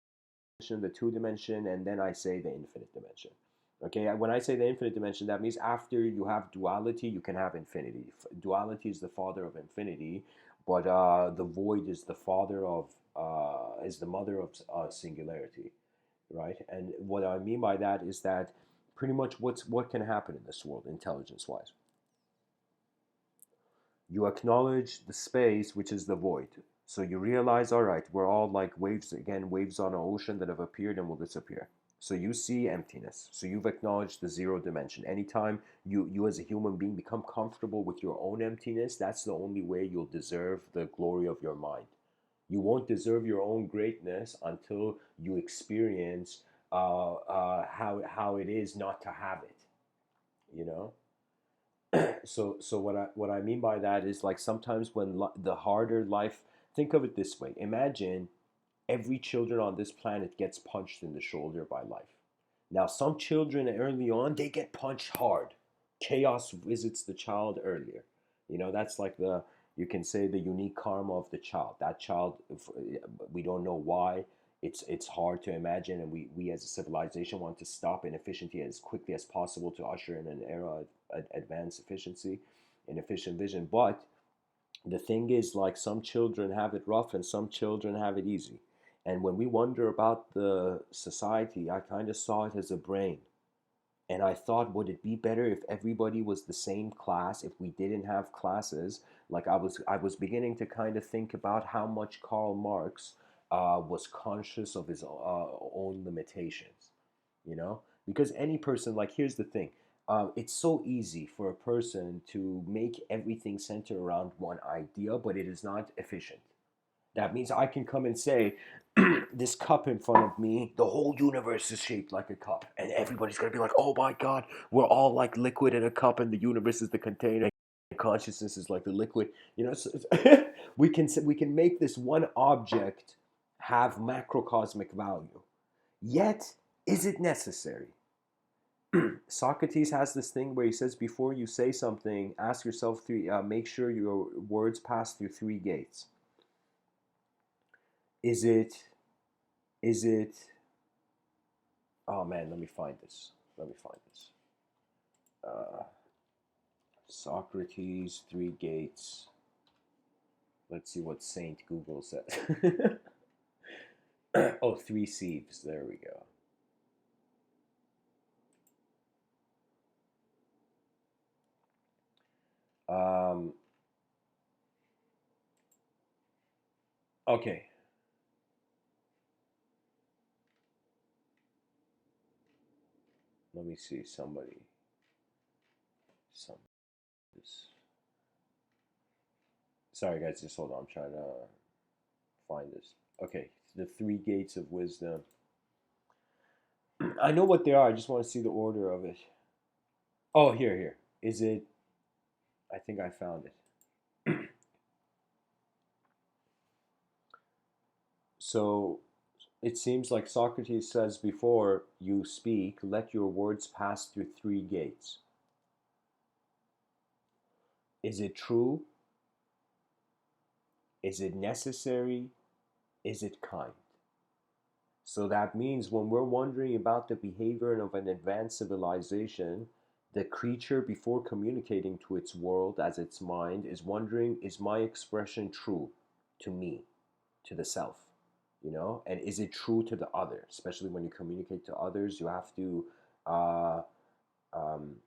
the two dimension, and then I say the infinite dimension. Okay, when I say the infinite dimension, that means after you have duality, you can have infinity. Duality is the father of infinity, but the void is the father of is the mother of singularity, right? And what I mean by that is that pretty much what can happen in this world, intelligence wise. You acknowledge the space, which is the void. So you realize, all right, we're all like waves, again, waves on an ocean that have appeared and will disappear. So you see emptiness. So you've acknowledged the zero dimension. Anytime you as a human being become comfortable with your own emptiness, that's the only way you'll deserve the glory of your mind. You won't deserve your own greatness until you experience how it is not to have it. You know. So what I mean by that is, like, sometimes when the harder life, think of it this way: imagine every children on this planet gets punched in the shoulder by life. Now some children early on, they get punched hard. Chaos visits the child earlier. That's like the, you can say, the unique karma of the child. That child, we don't know why. It's hard to imagine, and we as a civilization want to stop inefficiency as quickly as possible to usher in an era of advanced efficiency and efficient vision. But the thing is, like, some children have it rough and some children have it easy. And when we wonder about the society, I kind of saw it as a brain. And I thought, would it be better if everybody was the same class, if we didn't have classes? Like, I was beginning to kind of think about how much Karl Marx was conscious of his own limitations, because any person, like, here's the thing. It's so easy for a person to make everything center around one idea, but it is not efficient. That means I can come and say, this cup in front of me, the whole universe is shaped like a cup. And everybody's going to be like, oh my God, we're all like liquid in a cup, and the universe is the container. And consciousness is like the liquid. So we can make this one object have macrocosmic value. Yet, is it necessary? Socrates has this thing where he says, before you say something, ask yourself make sure your words pass through three gates. Is it is it Oh man, let me find this. Uh, Socrates, three gates. Let's see what Saint Google says. Oh, three sieves. There we go. Okay. Let me see. Some. Sorry, guys. Just hold on. I'm trying to find this. Okay, the three gates of wisdom. I know what they are. I just want to see the order of it. Oh, here. Is it? I think I found it. So it seems like Socrates says, before you speak, let your words pass through three gates. Is it true? Is it necessary? Is it kind? So that means when we're wondering about the behavior of an advanced civilization, the creature, before communicating to its world as its mind, is wondering, is my expression true to me, to the self? And is it true to the other? Especially when you communicate to others, you have to uh, um,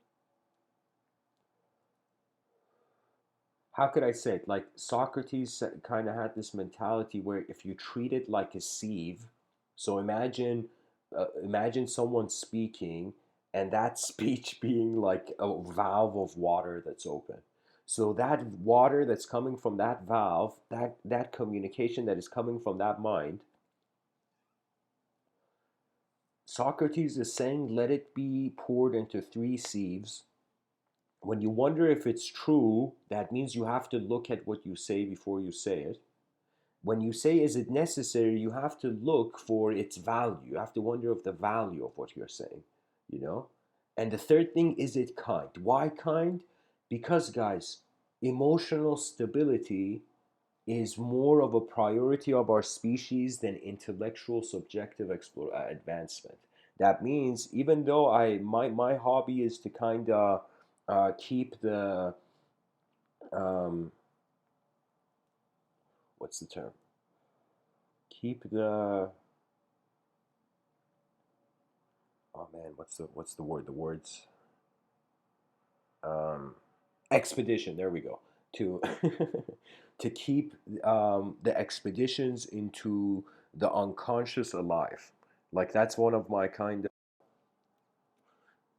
how could I say it? Like, Socrates kind of had this mentality where if you treat it like a sieve, so imagine someone speaking, and that speech being like a valve of water that's open. So that water that's coming from that valve, that communication that is coming from that mind, Socrates is saying, let it be poured into three sieves. When you wonder if it's true, that means you have to look at what you say before you say it. When you say, is it necessary, you have to look for its value. You have to wonder of the value of what you're saying, you know? And the third thing, is it kind? Why kind? Because, guys, emotional stability is more of a priority of our species than intellectual subjective advancement. That means even though my hobby is to kind of keep the um, what's the term? Keep the oh man, what's the word? The words um, expedition. There we go. To to keep the expeditions into the unconscious alive. Like that's one of my kind of.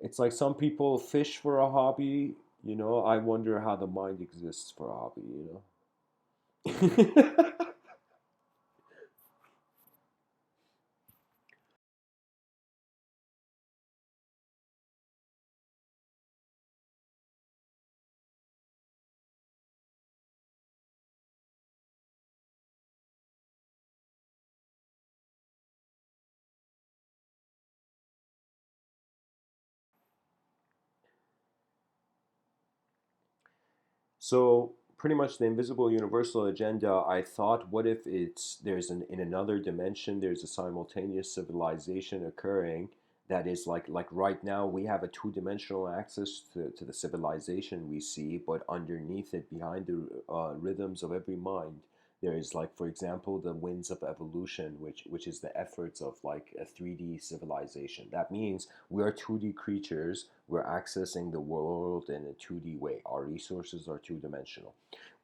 It's like some people fish for a hobby. I wonder how the mind exists for a hobby. So pretty much the invisible universal agenda. I thought, what if there's in another dimension, there's a simultaneous civilization occurring that is like right now we have a two-dimensional access to the civilization we see, but underneath it, behind the rhythms of every mind, there is like, for example, the winds of evolution, which is the efforts of like a 3D civilization. That means we are 2D creatures. We're accessing the world in a 2D way. Our resources are two-dimensional.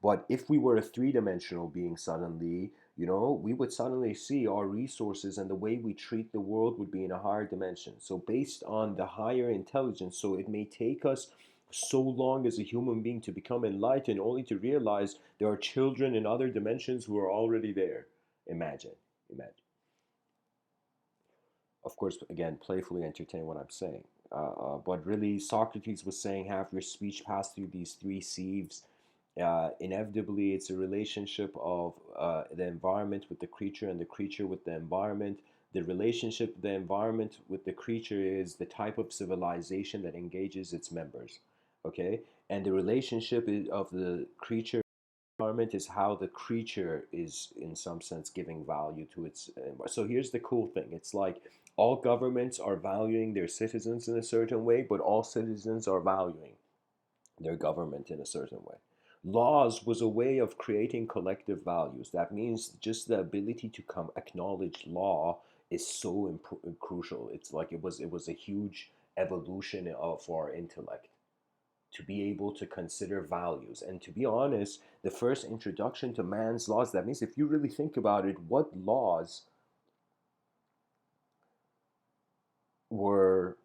But if we were a three-dimensional being suddenly, we would suddenly see our resources and the way we treat the world would be in a higher dimension. So based on the higher intelligence, so it may take us so long as a human being to become enlightened only to realize there are children in other dimensions who are already there. Imagine. Imagine. Of course, again, playfully entertain what I'm saying. But really, Socrates was saying, have your speech pass through these three sieves. Inevitably, it's a relationship of the environment with the creature and the creature with the environment. The relationship of the environment with the creature is the type of civilization that engages its members. Okay? And the relationship of the creature environment is how the creature is in some sense giving value to its environment. So here's the cool thing, it's like all governments are valuing their citizens in a certain way, but all citizens are valuing their government in a certain way. Laws was a way of creating collective values. That means just the ability to come acknowledge law is so crucial. It's like it was a huge evolution of our intellect to be able to consider values. And to be honest, the first introduction to man's laws, that means if you really think about it, what laws were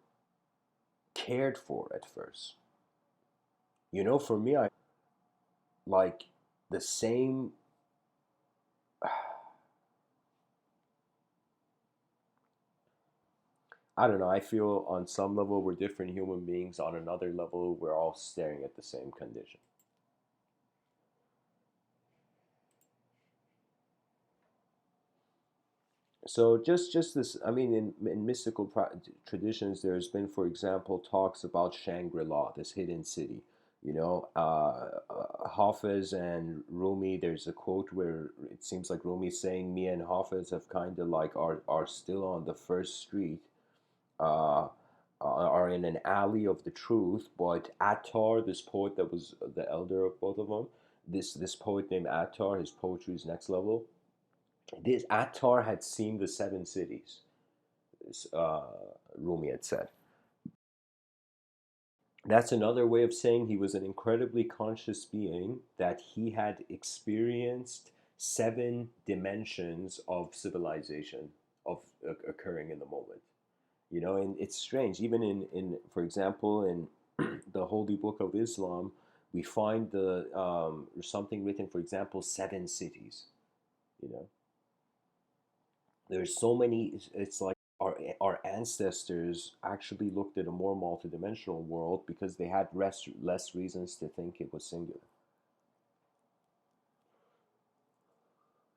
cared for at first? For me, I like the same. I don't know. I feel on some level we're different human beings. On another level, we're all staring at the same condition. So just this, I mean, in mystical traditions, there's been, for example, talks about Shangri-La, this hidden city. Hafez and Rumi. There's a quote where it seems like Rumi's saying, "Me and Hafez have kind of like are still on the first street, uh, are in an alley of the truth." But Attar, this poet that was the elder of both of them, this poet named Attar, his poetry is next level. This Attar had seen the seven cities, uh, Rumi had said. That's another way of saying he was an incredibly conscious being, that he had experienced seven dimensions of civilization of occurring in the moment. And it's strange. Even in for example, in the Holy Book of Islam, we find the something written, for example, seven cities. You know, there's so many. It's like our our ancestors actually looked at a more multidimensional world because they had less reasons to think it was singular.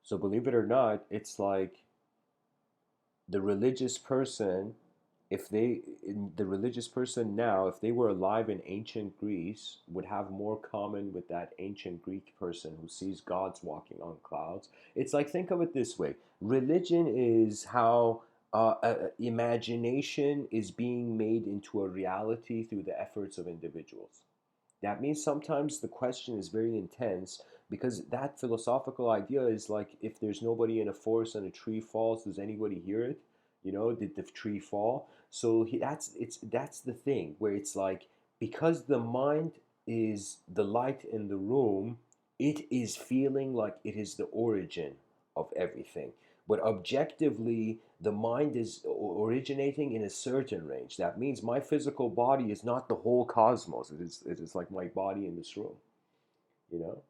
So believe it or not, it's like the religious person, if they the religious person now, if they were alive in ancient Greece, would have more common with that ancient Greek person who sees gods walking on clouds. It's like, think of it this way: religion is how imagination is being made into a reality through the efforts of individuals. That means sometimes the question is very intense, because that philosophical idea is like, if there's nobody in a forest and a tree falls, does anybody hear it? Did the tree fall? So that's the thing where it's like, because the mind is the light in the room, it is feeling like it is the origin of everything. But objectively, the mind is originating in a certain range. That means my physical body is not the whole cosmos. It is like my body in this room. You know.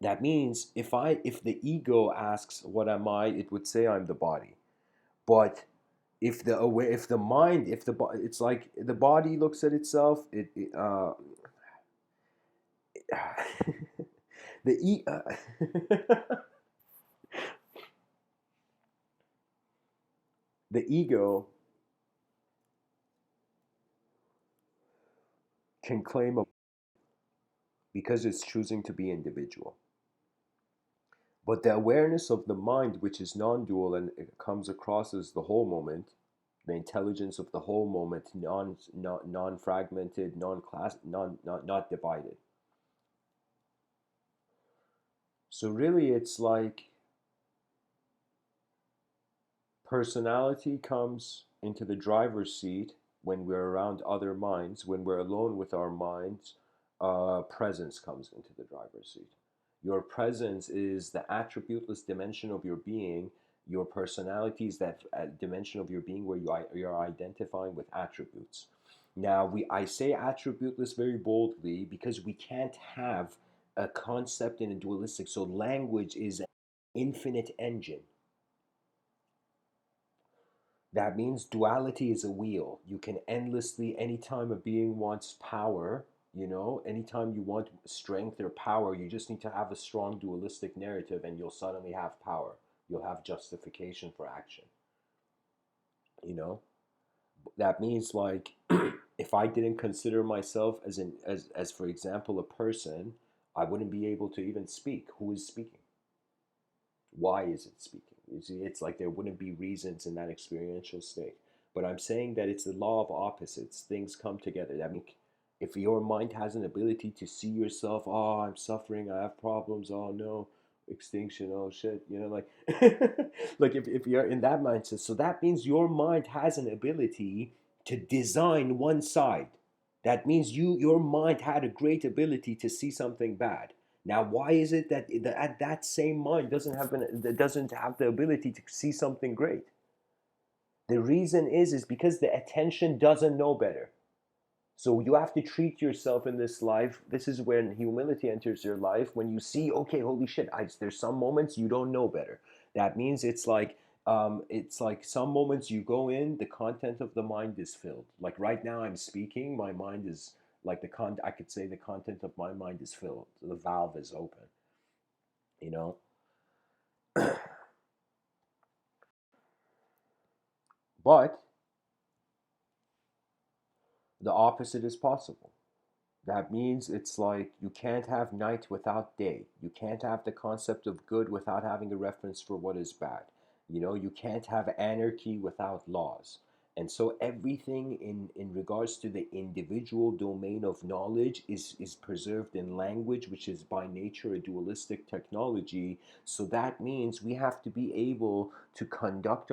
That means if the ego asks what am I, it would say I'm the body. But if the mind, it's like the body looks at itself. The e the ego can claim a, because it's choosing to be individual. But the awareness of the mind, which is non-dual and it comes across as the whole moment, the intelligence of the whole moment, non-fragmented, non-class, not divided. So really, it's like personality comes into the driver's seat when we're around other minds. When we're alone with our minds, presence comes into the driver's seat. Your presence is the attributeless dimension of your being. Your personality is that dimension of your being where you're identifying with attributes. Now, I say attributeless very boldly because we can't have a concept in a dualistic. So language is an infinite engine. That means duality is a wheel. You can endlessly, anytime a being wants power, anytime you want strength or power, you just need to have a strong dualistic narrative and you'll suddenly have power. You'll have justification for action. You know? That means, like, if I didn't consider myself as for example a person, I wouldn't be able to even speak. Who is speaking? Why is it speaking? You see, it's like there wouldn't be reasons in that experiential state. But I'm saying that it's the law of opposites. Things come together. That means if your mind has an ability to see yourself, oh, I'm suffering, I have problems, oh no, extinction, oh shit, like like if you're in that mindset, so that means your mind has an ability to design one side. That means your mind had a great ability to see something bad. Now, why is it that that same mind doesn't have the ability to see something great? The reason is because the attention doesn't know better. So you have to treat yourself in this life. This is when humility enters your life. When you see, okay, holy shit, there's some moments you don't know better. That means it's like some moments you go in, the content of the mind is filled. Like right now, I'm speaking, my mind is like I could say the content of my mind is filled. The valve is open. You know, but the opposite is possible. That means it's like you can't have night without day. You can't have the concept of good without having a reference for what is bad. You can't have anarchy without laws. And so everything in regards to the individual domain of knowledge is preserved in language, which is by nature a dualistic technology. So that means we have to be able to conduct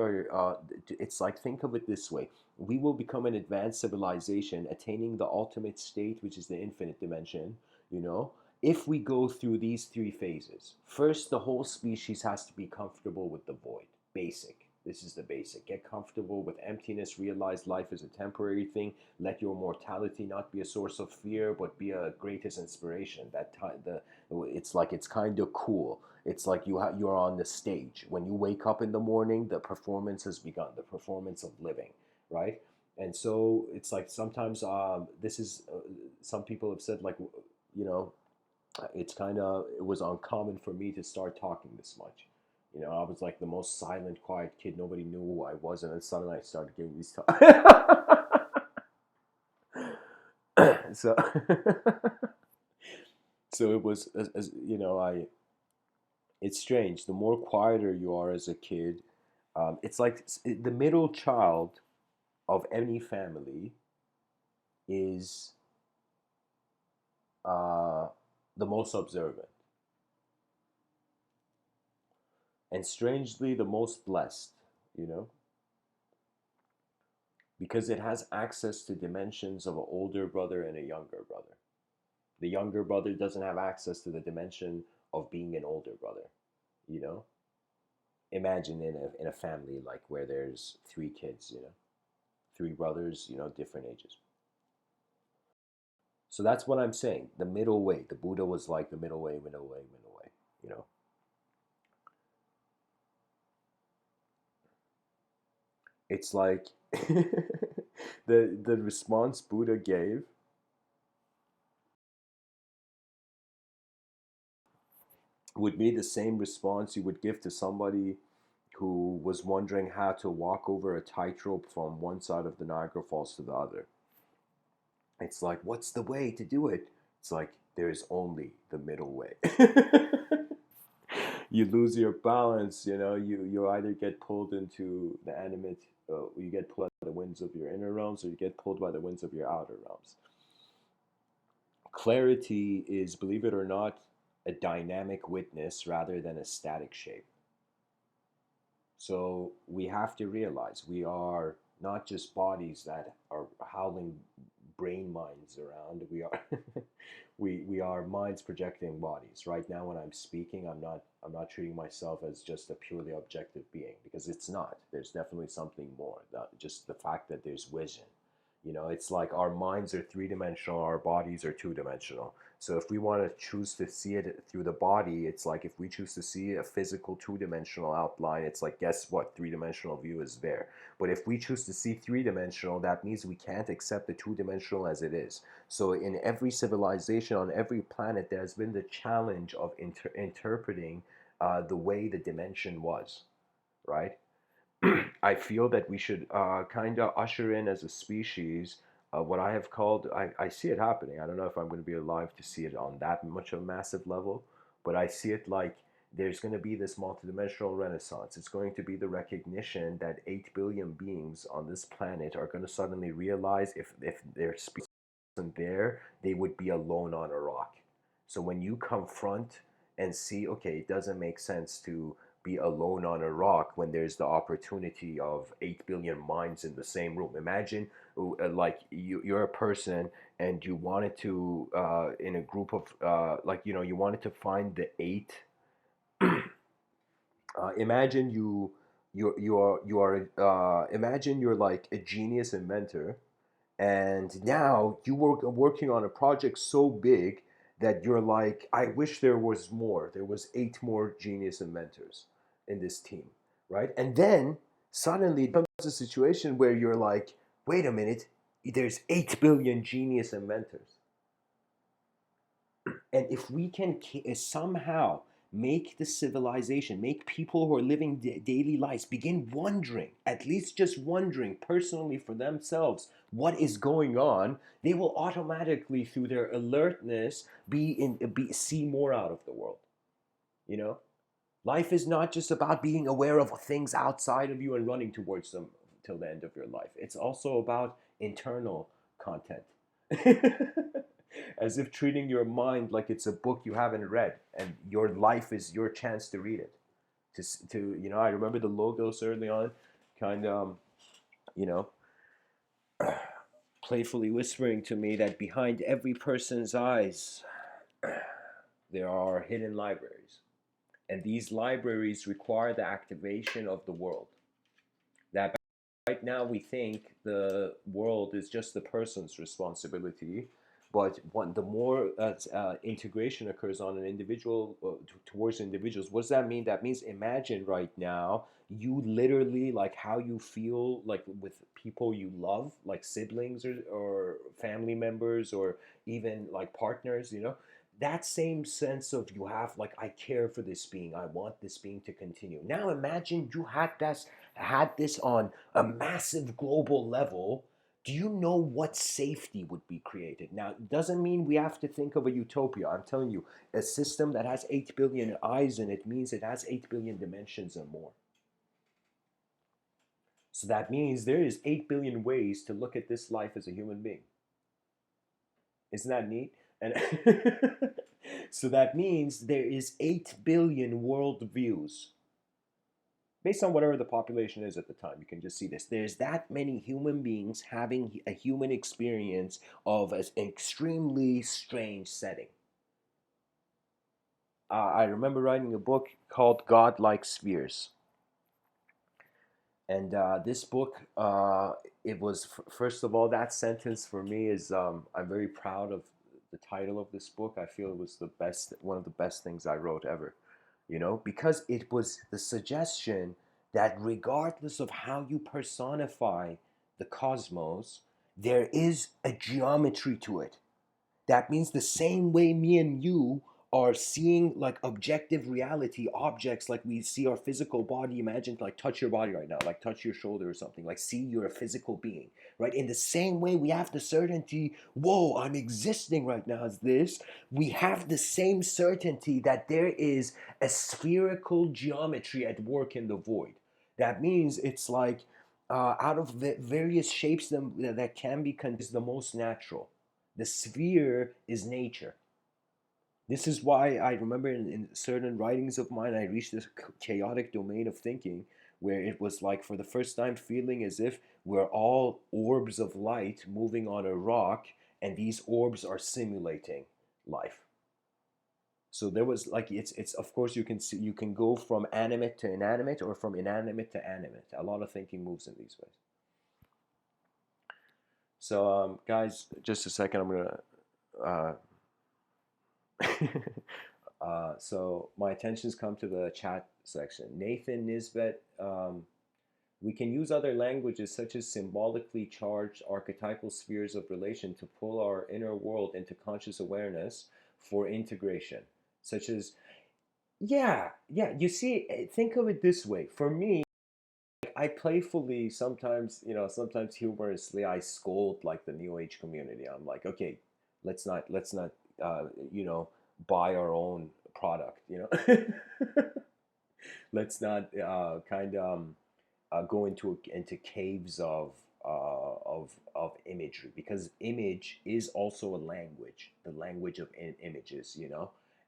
it's like, think of it this way: we will become an advanced civilization, attaining the ultimate state, which is the infinite dimension, if we go through these three phases. First, the whole species has to be comfortable with the void, basic. This is the basic. Get comfortable with emptiness. Realize life is a temporary thing. Let your mortality not be a source of fear, but be a greatest inspiration. It's like it's kind of cool. It's like you're on the stage. When you wake up in the morning, the performance has begun. The performance of living, right? And so it's like sometimes this is some people have said like you know it was uncommon for me to start talking this much. I was like the most silent, quiet kid. Nobody knew who I was, and then suddenly I started giving these talks. so, so it was, as I. It's strange. The more quieter you are as a kid, it's like the middle child of any family is uh, the most observant, and strangely the most blessed. You know, because it has access to dimensions of an older brother and a younger brother. The younger brother doesn't have access to the dimension of being an older brother, you know? Imagine in a family like where there's three kids, three brothers, different ages. So that's what I'm saying. The middle way. The Buddha was like the middle way, middle way, middle way, you know? It's like the response Buddha gave would be the same response you would give to somebody who was wondering how to walk over a tightrope from one side of the Niagara Falls to the other. It's like, what's the way to do it? It's like, there's only the middle way. You lose your balance, you either get pulled into the animate, you get pulled by the winds of your inner realms, or you get pulled by the winds of your outer realms. Clarity is, believe it or not, a dynamic witness rather than a static shape. So we have to realize we are not just bodies that are howling brain minds around. We are we are minds projecting bodies. Right now when I'm speaking, I'm not treating myself as just a purely objective being, because it's not. There's definitely something more. Just the fact that there's vision. It's like our minds are three-dimensional, our bodies are two-dimensional. So if we want to choose to see it through the body, it's like if we choose to see a physical two-dimensional outline, it's like, guess what? Three-dimensional view is there. But if we choose to see three-dimensional, that means we can't accept the two-dimensional as it is. So in every civilization, on every planet, there's been the challenge of interpreting the way the dimension was, right? I feel that we should kind of usher in as a species what I have called, I see it happening. I don't know if I'm going to be alive to see it on that much of a massive level, but I see it like there's going to be this multidimensional renaissance. It's going to be the recognition that 8 billion beings on this planet are going to suddenly realize if their species wasn't there, they would be alone on a rock. So when you confront and see, okay, it doesn't make sense to be alone on a rock when there's the opportunity of 8 billion minds in the same room. Imagine like you're a person and you wanted to in a group of like you wanted to find the eight. Imagine you are imagine you're like a genius inventor, and now you working on a project so big that you're like, I wish there was more. There was 8 more genius inventors in this team, right? And then suddenly it becomes a situation where you're like, wait a minute, there's 8 billion genius inventors. And if we can somehow make the civilization, make people who are living daily lives begin wondering, at least just wondering personally for themselves, what is going on, they will automatically, through their alertness, see more out of the world. You know, life is not just about being aware of things outside of you and running towards them till the end of your life. It's also about internal content. As if treating your mind like it's a book you haven't read and your life is your chance to read it. I remember the logos early on, kind of, you know, playfully whispering to me that behind every person's eyes, there are hidden libraries. And these libraries require the activation of the world. Right now we think the world is just the person's responsibility, but the more integration occurs on an individual towards individuals, what does that mean? That means imagine right now you literally like how you feel like with people you love, like siblings or family members or even like partners, that same sense of you have like I care for this being, I want this being to continue. Now imagine you had this on a massive global level. Do you know what safety would be created? Now, it doesn't mean we have to think of a utopia. I'm telling you, a system that has 8 billion eyes in it means it has 8 billion dimensions and more. So that means there is 8 billion ways to look at this life as a human being. Isn't that neat? And so that means there is 8 billion world views based on whatever the population is at the time. You can just see this. There's that many human beings having a human experience of an extremely strange setting. I remember writing a book called Godlike Spheres. And this book, it was, first of all, that sentence for me is, I'm very proud of the title of this book. I feel it was the best, one of the best things I wrote ever, because it was the suggestion that regardless of how you personify the cosmos, there is a geometry to it. That means the same way me and you are seeing like objective reality objects, like we see our physical body. Imagine like touch your body right now, like touch your shoulder or something, like see you're a physical being, right? In the same way we have the certainty, whoa, I'm existing right now as this. We have the same certainty that there is a spherical geometry at work in the void. That means it's like out of the various shapes that can be is the most natural. The sphere is nature. This is why I remember in certain writings of mine, I reached this chaotic domain of thinking where it was like for the first time feeling as if we're all orbs of light moving on a rock, and these orbs are simulating life. So there was like it's of course you can go from animate to inanimate or from inanimate to animate. A lot of thinking moves in these ways. So guys, just a second, I'm gonna uh, so my attention's come to the chat section. Nathan Nisbet, we can use other languages such as symbolically charged archetypal spheres of relation to pull our inner world into conscious awareness for integration, such as, yeah, yeah. You see, think of it this way. For me, I playfully sometimes, sometimes humorously, I scold like the New Age community. I'm like, okay, let's not, uh, you know, buy our own product. Let's not kind of go into caves of imagery, because image is also a language, the language of images.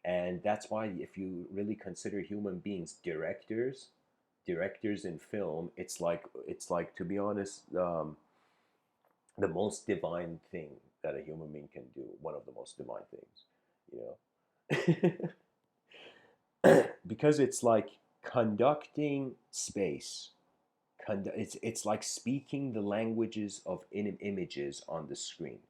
And that's why if you really consider human beings directors in film, it's like to be honest, the most divine thing that a human being can do, one of the most divine things, because it's like conducting space. It's like speaking the languages of images on the screen.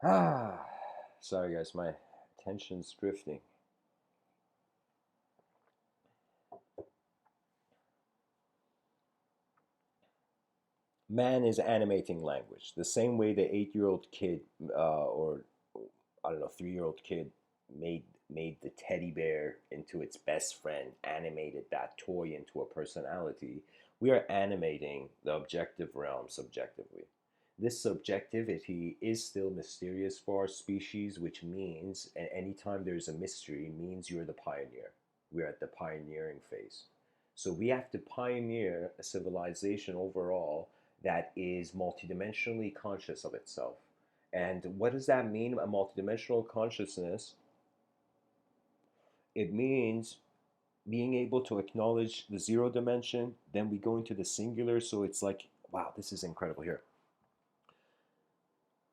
Ah, sorry guys, my attention's drifting. Man is animating language the same way the 8-year-old kid, or I don't know, 3-year-old kid made the teddy bear into its best friend, animated that toy into a personality. we are animating the objective realm subjectively. This subjectivity is still mysterious for our species, which means anytime there's a mystery means you're the pioneer. We're at the pioneering phase. So we have to pioneer a civilization overall that is multidimensionally conscious of itself. And what does that mean, a multidimensional consciousness? It means being able to acknowledge the zero dimension, then we go into the singular. So it's like, wow, this is incredible here.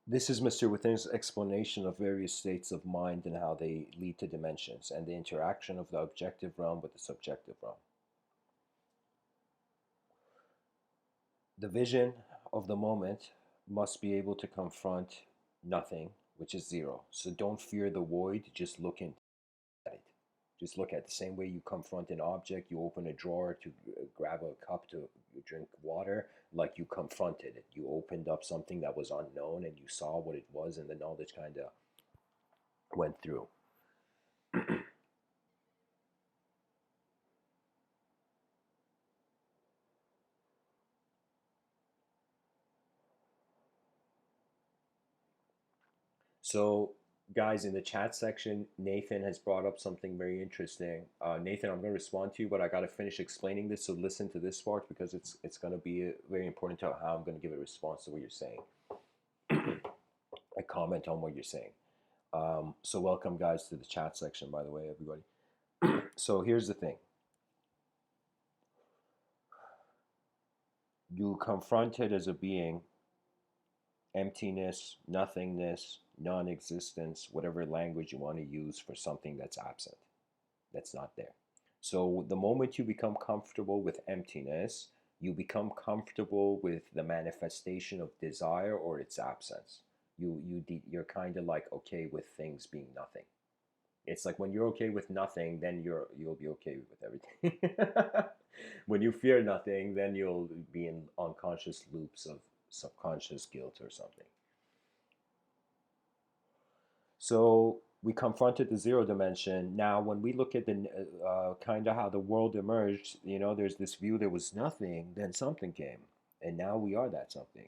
This is Mr. Within's explanation of various states of mind and how they lead to dimensions and the interaction of the objective realm with the subjective realm. The vision of the moment must be able to confront nothing, which is zero. So don't fear the void, just look into it. Just look at the same way you confront an object, you open a drawer to grab a cup to drink water, like you confronted it. You opened up something that was unknown and you saw what it was, and the knowledge kind of went through. So, guys, in the chat section, Nathan has brought up something very interesting. Nathan, I'm going to respond to you, but I got to finish explaining this. So listen to this part because it's going to be very important to how I'm going to give a response to what you're saying. A comment on what you're saying. So welcome, guys, to the chat section. By the way, everybody. So here's the thing. You confront it as a being, emptiness, nothingness, non-existence, whatever language you want to use for something that's absent, that's not there. So the moment you become comfortable with emptiness, you become comfortable with the manifestation of desire or its absence. You're kind of like okay with things being nothing. It's like when you're okay with nothing, then you'll be okay with everything. When you fear nothing, then you'll be in unconscious loops of subconscious guilt or something. So we confronted the zero dimension. Now, when we look at the kind of how the world emerged, there's this view there was nothing, then something came, and now we are that something.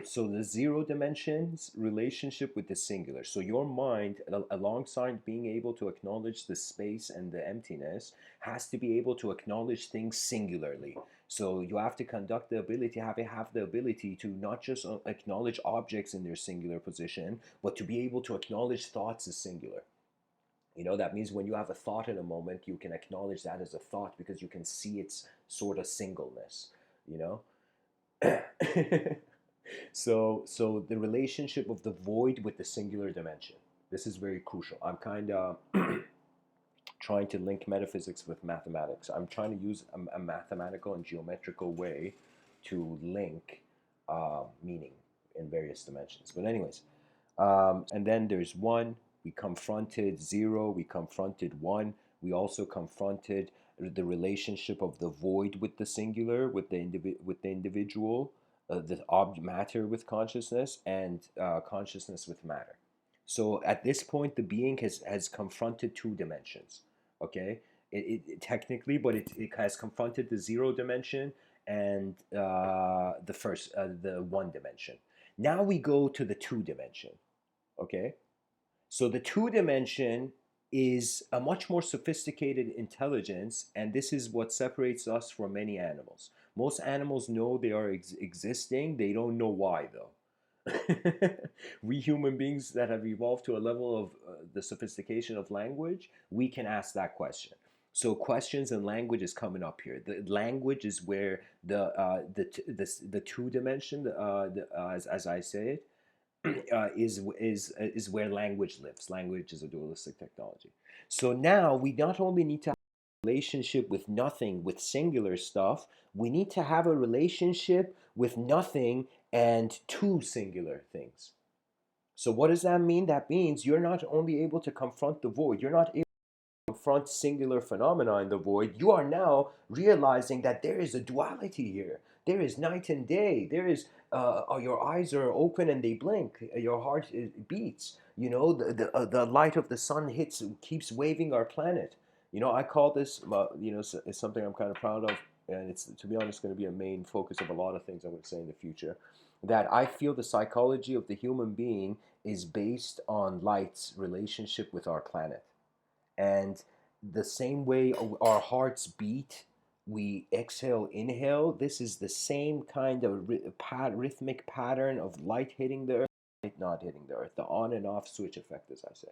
So the zero dimensions relationship with the singular. So your mind, alongside being able to acknowledge the space and the emptiness, has to be able to acknowledge things singularly. So you have to conduct the ability, have the ability to not just acknowledge objects in their singular position, but to be able to acknowledge thoughts as singular. That means when you have a thought in a moment, you can acknowledge that as a thought because you can see its sort of singleness, you know? So the relationship of the void with the singular dimension. This is very crucial. I'm kind of trying to link metaphysics with mathematics. I'm trying to use a mathematical and geometrical way to link meaning in various dimensions. But anyways, and then there's one. We confronted zero. We confronted one. We also confronted the relationship of the void with the singular, with the individual, the matter with consciousness, and consciousness with matter. So at this point, the being has confronted two dimensions. Okay, it technically, but it has confronted the zero dimension and the one dimension. Now we go to the two dimension. Okay, so the two dimension is a much more sophisticated intelligence, and this is what separates us from many animals. Most animals know they are existing, they don't know why though. We human beings that have evolved to a level of the sophistication of language, we can ask that question. So questions and language is coming up here. The language is where the two dimension, as I say it, is where language lives. Language is a dualistic technology. So now we not only need to have a relationship with nothing, with singular stuff, we need to have a relationship with nothing and two singular things. So what does that mean? That means you're not only able to confront the void, you're not able to confront singular phenomena in the void. You are now realizing that there is a duality here. There is night and day. There is your eyes are open and they blink. Your heart beats. The light of the sun keeps waving our planet. I call this, it's something I'm kind of proud of. and it's, to be honest, going to be a main focus of a lot of things I'm going to say in the future, that I feel the psychology of the human being is based on light's relationship with our planet. And the same way our hearts beat, we exhale, inhale. This is the same kind of rhythmic pattern of light hitting the earth, light not hitting the earth, the on and off switch effect, as I say.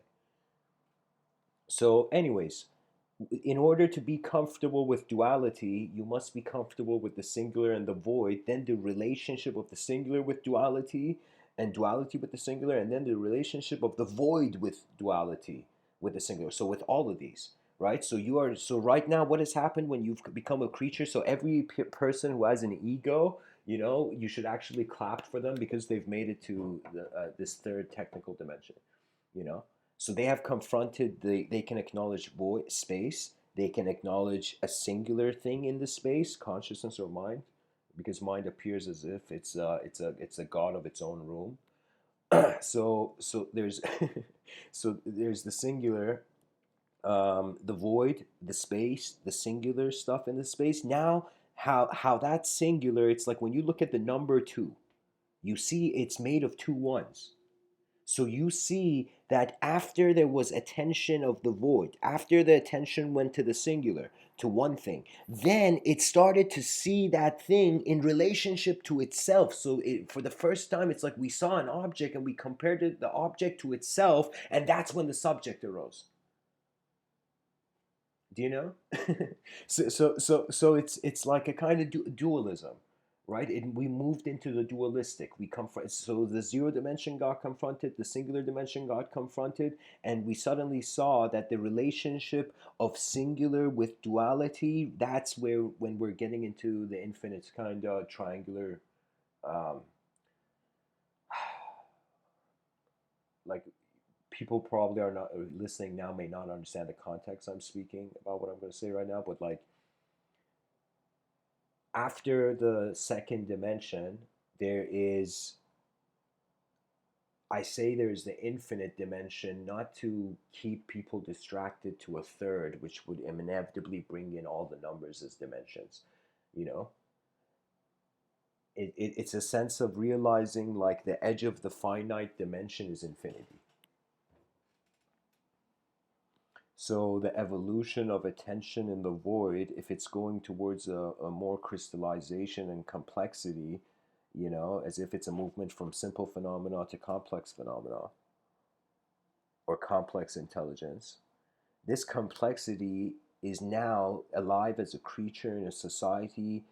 So, anyways, in order to be comfortable with duality, you must be comfortable with the singular and the void, then the relationship of the singular with duality, and duality with the singular, and then the relationship of the void with duality with the singular. So with all of these, right? So you are, so right now what has happened when you've become a creature, so every person who has an ego, you should actually clap for them because they've made it to this third technical dimension, you know? So they have confronted they can acknowledge void space. They can acknowledge a singular thing in the space, consciousness or mind, because mind appears as if it's a god of its own room. So there's so there's the singular, the void, the space, the singular stuff in the space. Now, how that's singular, it's like when you look at the number two, you see it's made of two ones. So you see that after there was attention of the void, after the attention went to the singular, to one thing, then it started to see that thing in relationship to itself. So for the first time, it's like we saw an object and we compared the object to itself, and that's when the subject arose. Do you know? So it's like a kind of dualism, right? We moved into the dualistic. We confront. So the zero dimension got confronted, the singular dimension got confronted, and we suddenly saw that the relationship of singular with duality. That's where when we're getting into the infinite kind of triangular, um, like people probably are not listening now may not understand the context I'm speaking about what I'm going to say right now, but like after the second dimension, there is, I say there's the infinite dimension, not to keep people distracted to a third, which would inevitably bring in all the numbers as dimensions. You know, it's a sense of realizing like the edge of the finite dimension is infinity. So the evolution of attention in the void, if it's going towards a more crystallization and complexity, as if it's a movement from simple phenomena to complex phenomena or complex intelligence, this complexity is now alive as a creature in a society,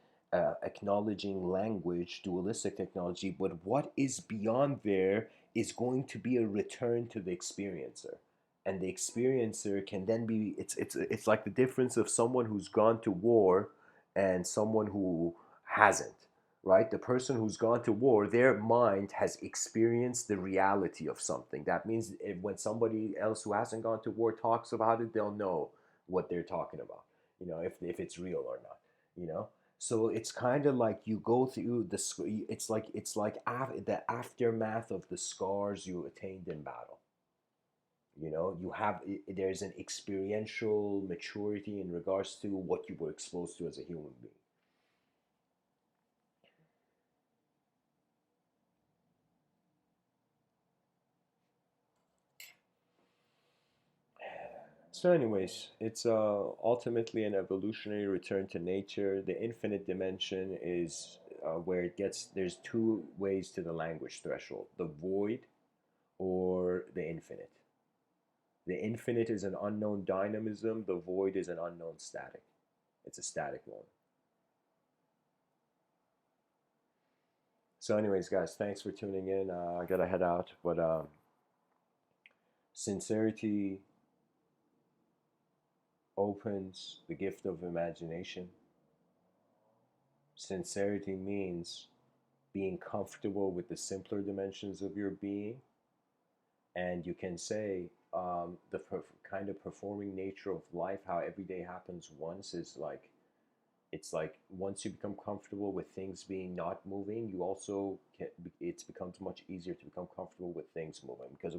acknowledging language, dualistic technology. But what is beyond there is going to be a return to the experiencer, and the experiencer can then be, it's like the difference of someone who's gone to war and someone who hasn't, right? The person who's gone to war, their mind has experienced the reality of something. That means when somebody else who hasn't gone to war talks about it, they'll know what they're talking about, if it's real or not, you know? So it's kind of like you go through it's like the aftermath of the scars you attained in battle. You have, there's an experiential maturity in regards to what you were exposed to as a human being. So, anyways, it's ultimately an evolutionary return to nature. The infinite dimension is where it gets. There's two ways to the language threshold: the void or the infinite. The infinite is an unknown dynamism. The void is an unknown static. It's a static one. So, anyways, guys, thanks for tuning in. I gotta head out, but sincerity opens the gift of imagination. Sincerity means being comfortable with the simpler dimensions of your being, and you can say the kind of performing nature of life, how every day happens once, is like, it's like once you become comfortable with things being not moving, you also it becomes much easier to become comfortable with things moving, because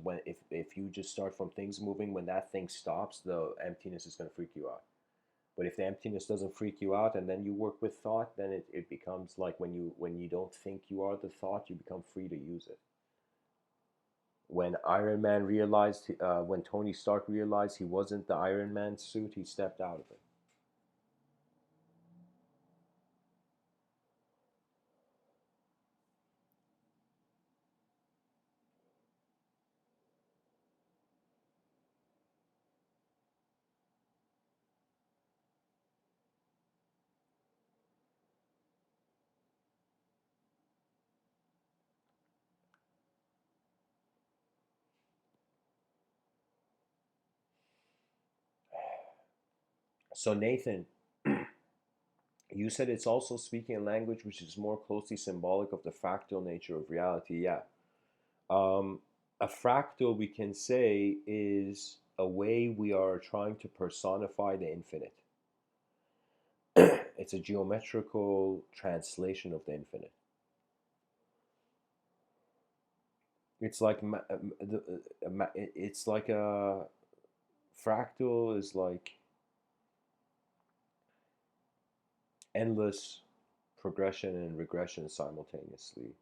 if you just start from things moving, when that thing stops, the emptiness is going to freak you out. But if the emptiness doesn't freak you out and then you work with thought, then it becomes like when you don't think you are the thought, you become free to use it. When Tony Stark realized he wasn't the Iron Man suit, he stepped out of it. So Nathan, you said it's also speaking a language which is more closely symbolic of the fractal nature of reality. Yeah. Um, a fractal, we can say, is a way we are trying to personify the infinite. It's a geometrical translation of the infinite. It's like it's like a fractal is like endless progression and regression simultaneously,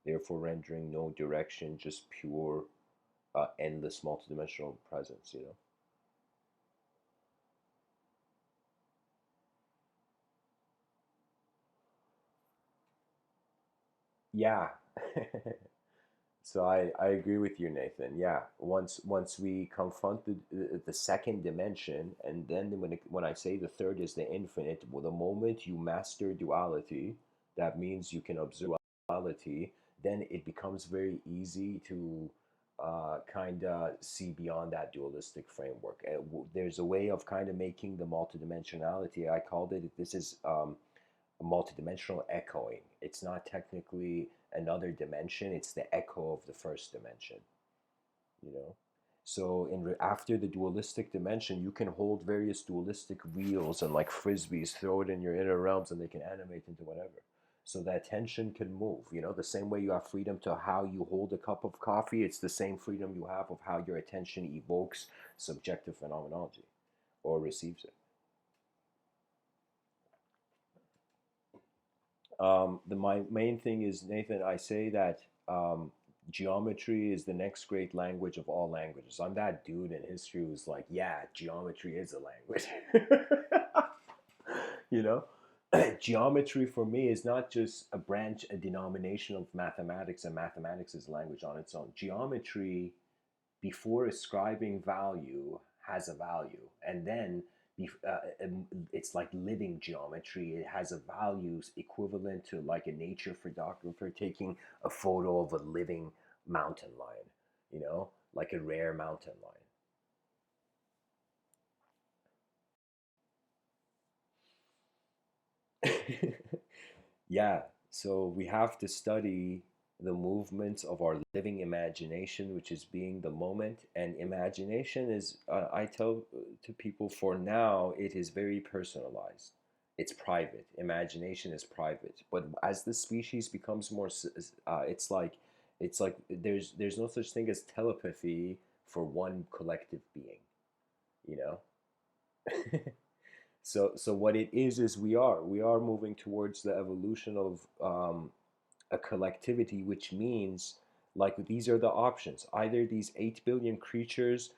therefore rendering no direction, just pure, endless multidimensional presence. Yeah. So I agree with you, Nathan. Yeah, once we confront the second dimension, and then when I say the third is the infinite, well, the moment you master duality, that means you can observe duality. Then it becomes very easy to kind of see beyond that dualistic framework. There's a way of kind of making the multidimensionality. I called it. This is multidimensional echoing. It's not technically another dimension, it's the echo of the first dimension, you know? So after the dualistic dimension, you can hold various dualistic wheels and like frisbees, throw it in your inner realms, and they can animate into whatever. So that tension can move. The same way you have freedom to how you hold a cup of coffee, it's the same freedom you have of how your attention evokes subjective phenomenology or receives it. My main thing is, Nathan, I say that geometry is the next great language of all languages. I'm that dude in history who's like, yeah, geometry is a language. you know, Geometry for me is not just a branch, a denomination of mathematics, and mathematics is a language on its own. Geometry, before ascribing value, has a value, and then it's like living geometry. It has a values equivalent to like a nature photographer taking a photo of a living mountain lion, like a rare mountain lion. Yeah, so we have to study the movements of our living imagination, which is being the moment. And imagination is, I tell to people, for now, it is very personalized. It's private. Imagination is private. But as the species becomes more, it's like there's no such thing as telepathy for one collective being, you know? So what it is we are moving towards the evolution of a collectivity, which means like these are the options. Either these 8 billion creatures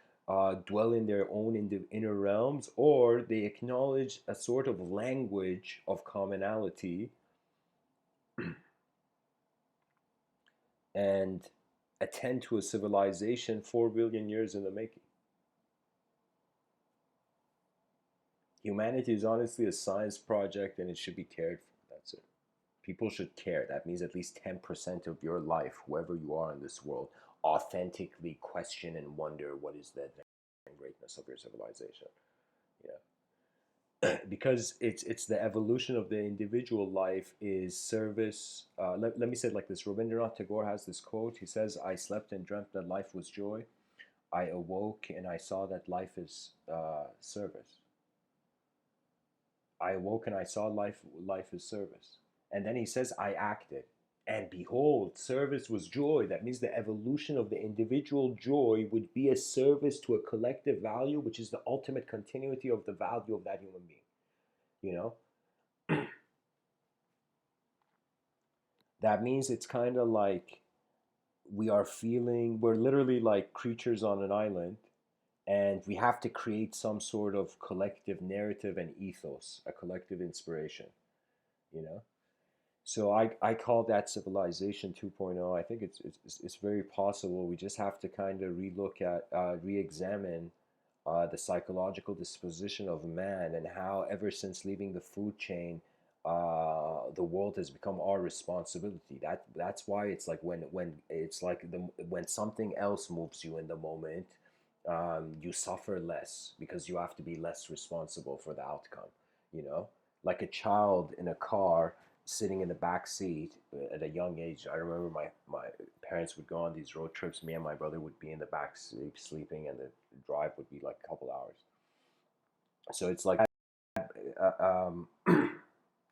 dwell in their own inner realms, or they acknowledge a sort of language of commonality and attend to a civilization 4 billion years in the making. Humanity is honestly a science project, and it should be cared for. That's it. People should care. That means at least 10% of your life, whoever you are in this world, authentically question and wonder what is the greatness of your civilization. Yeah, because it's the evolution of the individual life is service. Let me say it like this. Rabindranath Tagore has this quote. He says, "I slept and dreamt that life was joy. I awoke and I saw that life is service. I awoke and I saw life is service." And then he says, "I acted. And behold, service was joy." That means the evolution of the individual joy would be a service to a collective value, which is the ultimate continuity of the value of that human being. you know. That means it's kind of like we're literally like creatures on an island, and we have to create some sort of collective narrative and ethos, a collective inspiration, you know. So I call that civilization 2.0. I think it's very possible. We just have to kind of relook at, re-examine the psychological disposition of man, and how ever since leaving the food chain, the world has become our responsibility. That's why it's like when it's like when something else moves you in the moment, you suffer less because you have to be less responsible for the outcome. You know, like a child in a car sitting in the back seat at a young age. I remember my parents would go on these road trips. Me and my brother would be in the back seat sleeping, and the drive would be like a couple hours. So it's like,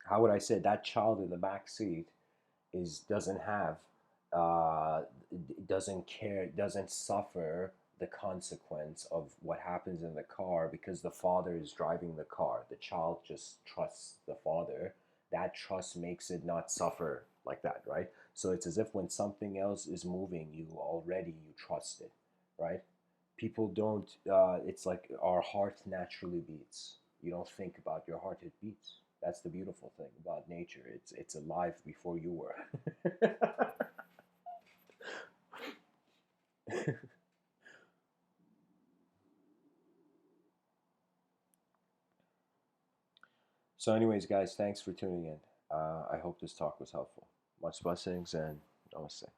how would I say, that child in the back seat is doesn't have, uh, doesn't care, doesn't suffer the consequence of what happens in the car, because the father is driving the car. The child just trusts the father. That trust makes it not suffer like that, right? So it's as if when something else is moving, you trust it, right? People don't. It's like our heart naturally beats. You don't think about your heart; it beats. That's the beautiful thing about nature. It's alive before you were. So, anyways, guys, thanks for tuning in. I hope this talk was helpful. Much blessings and namaste.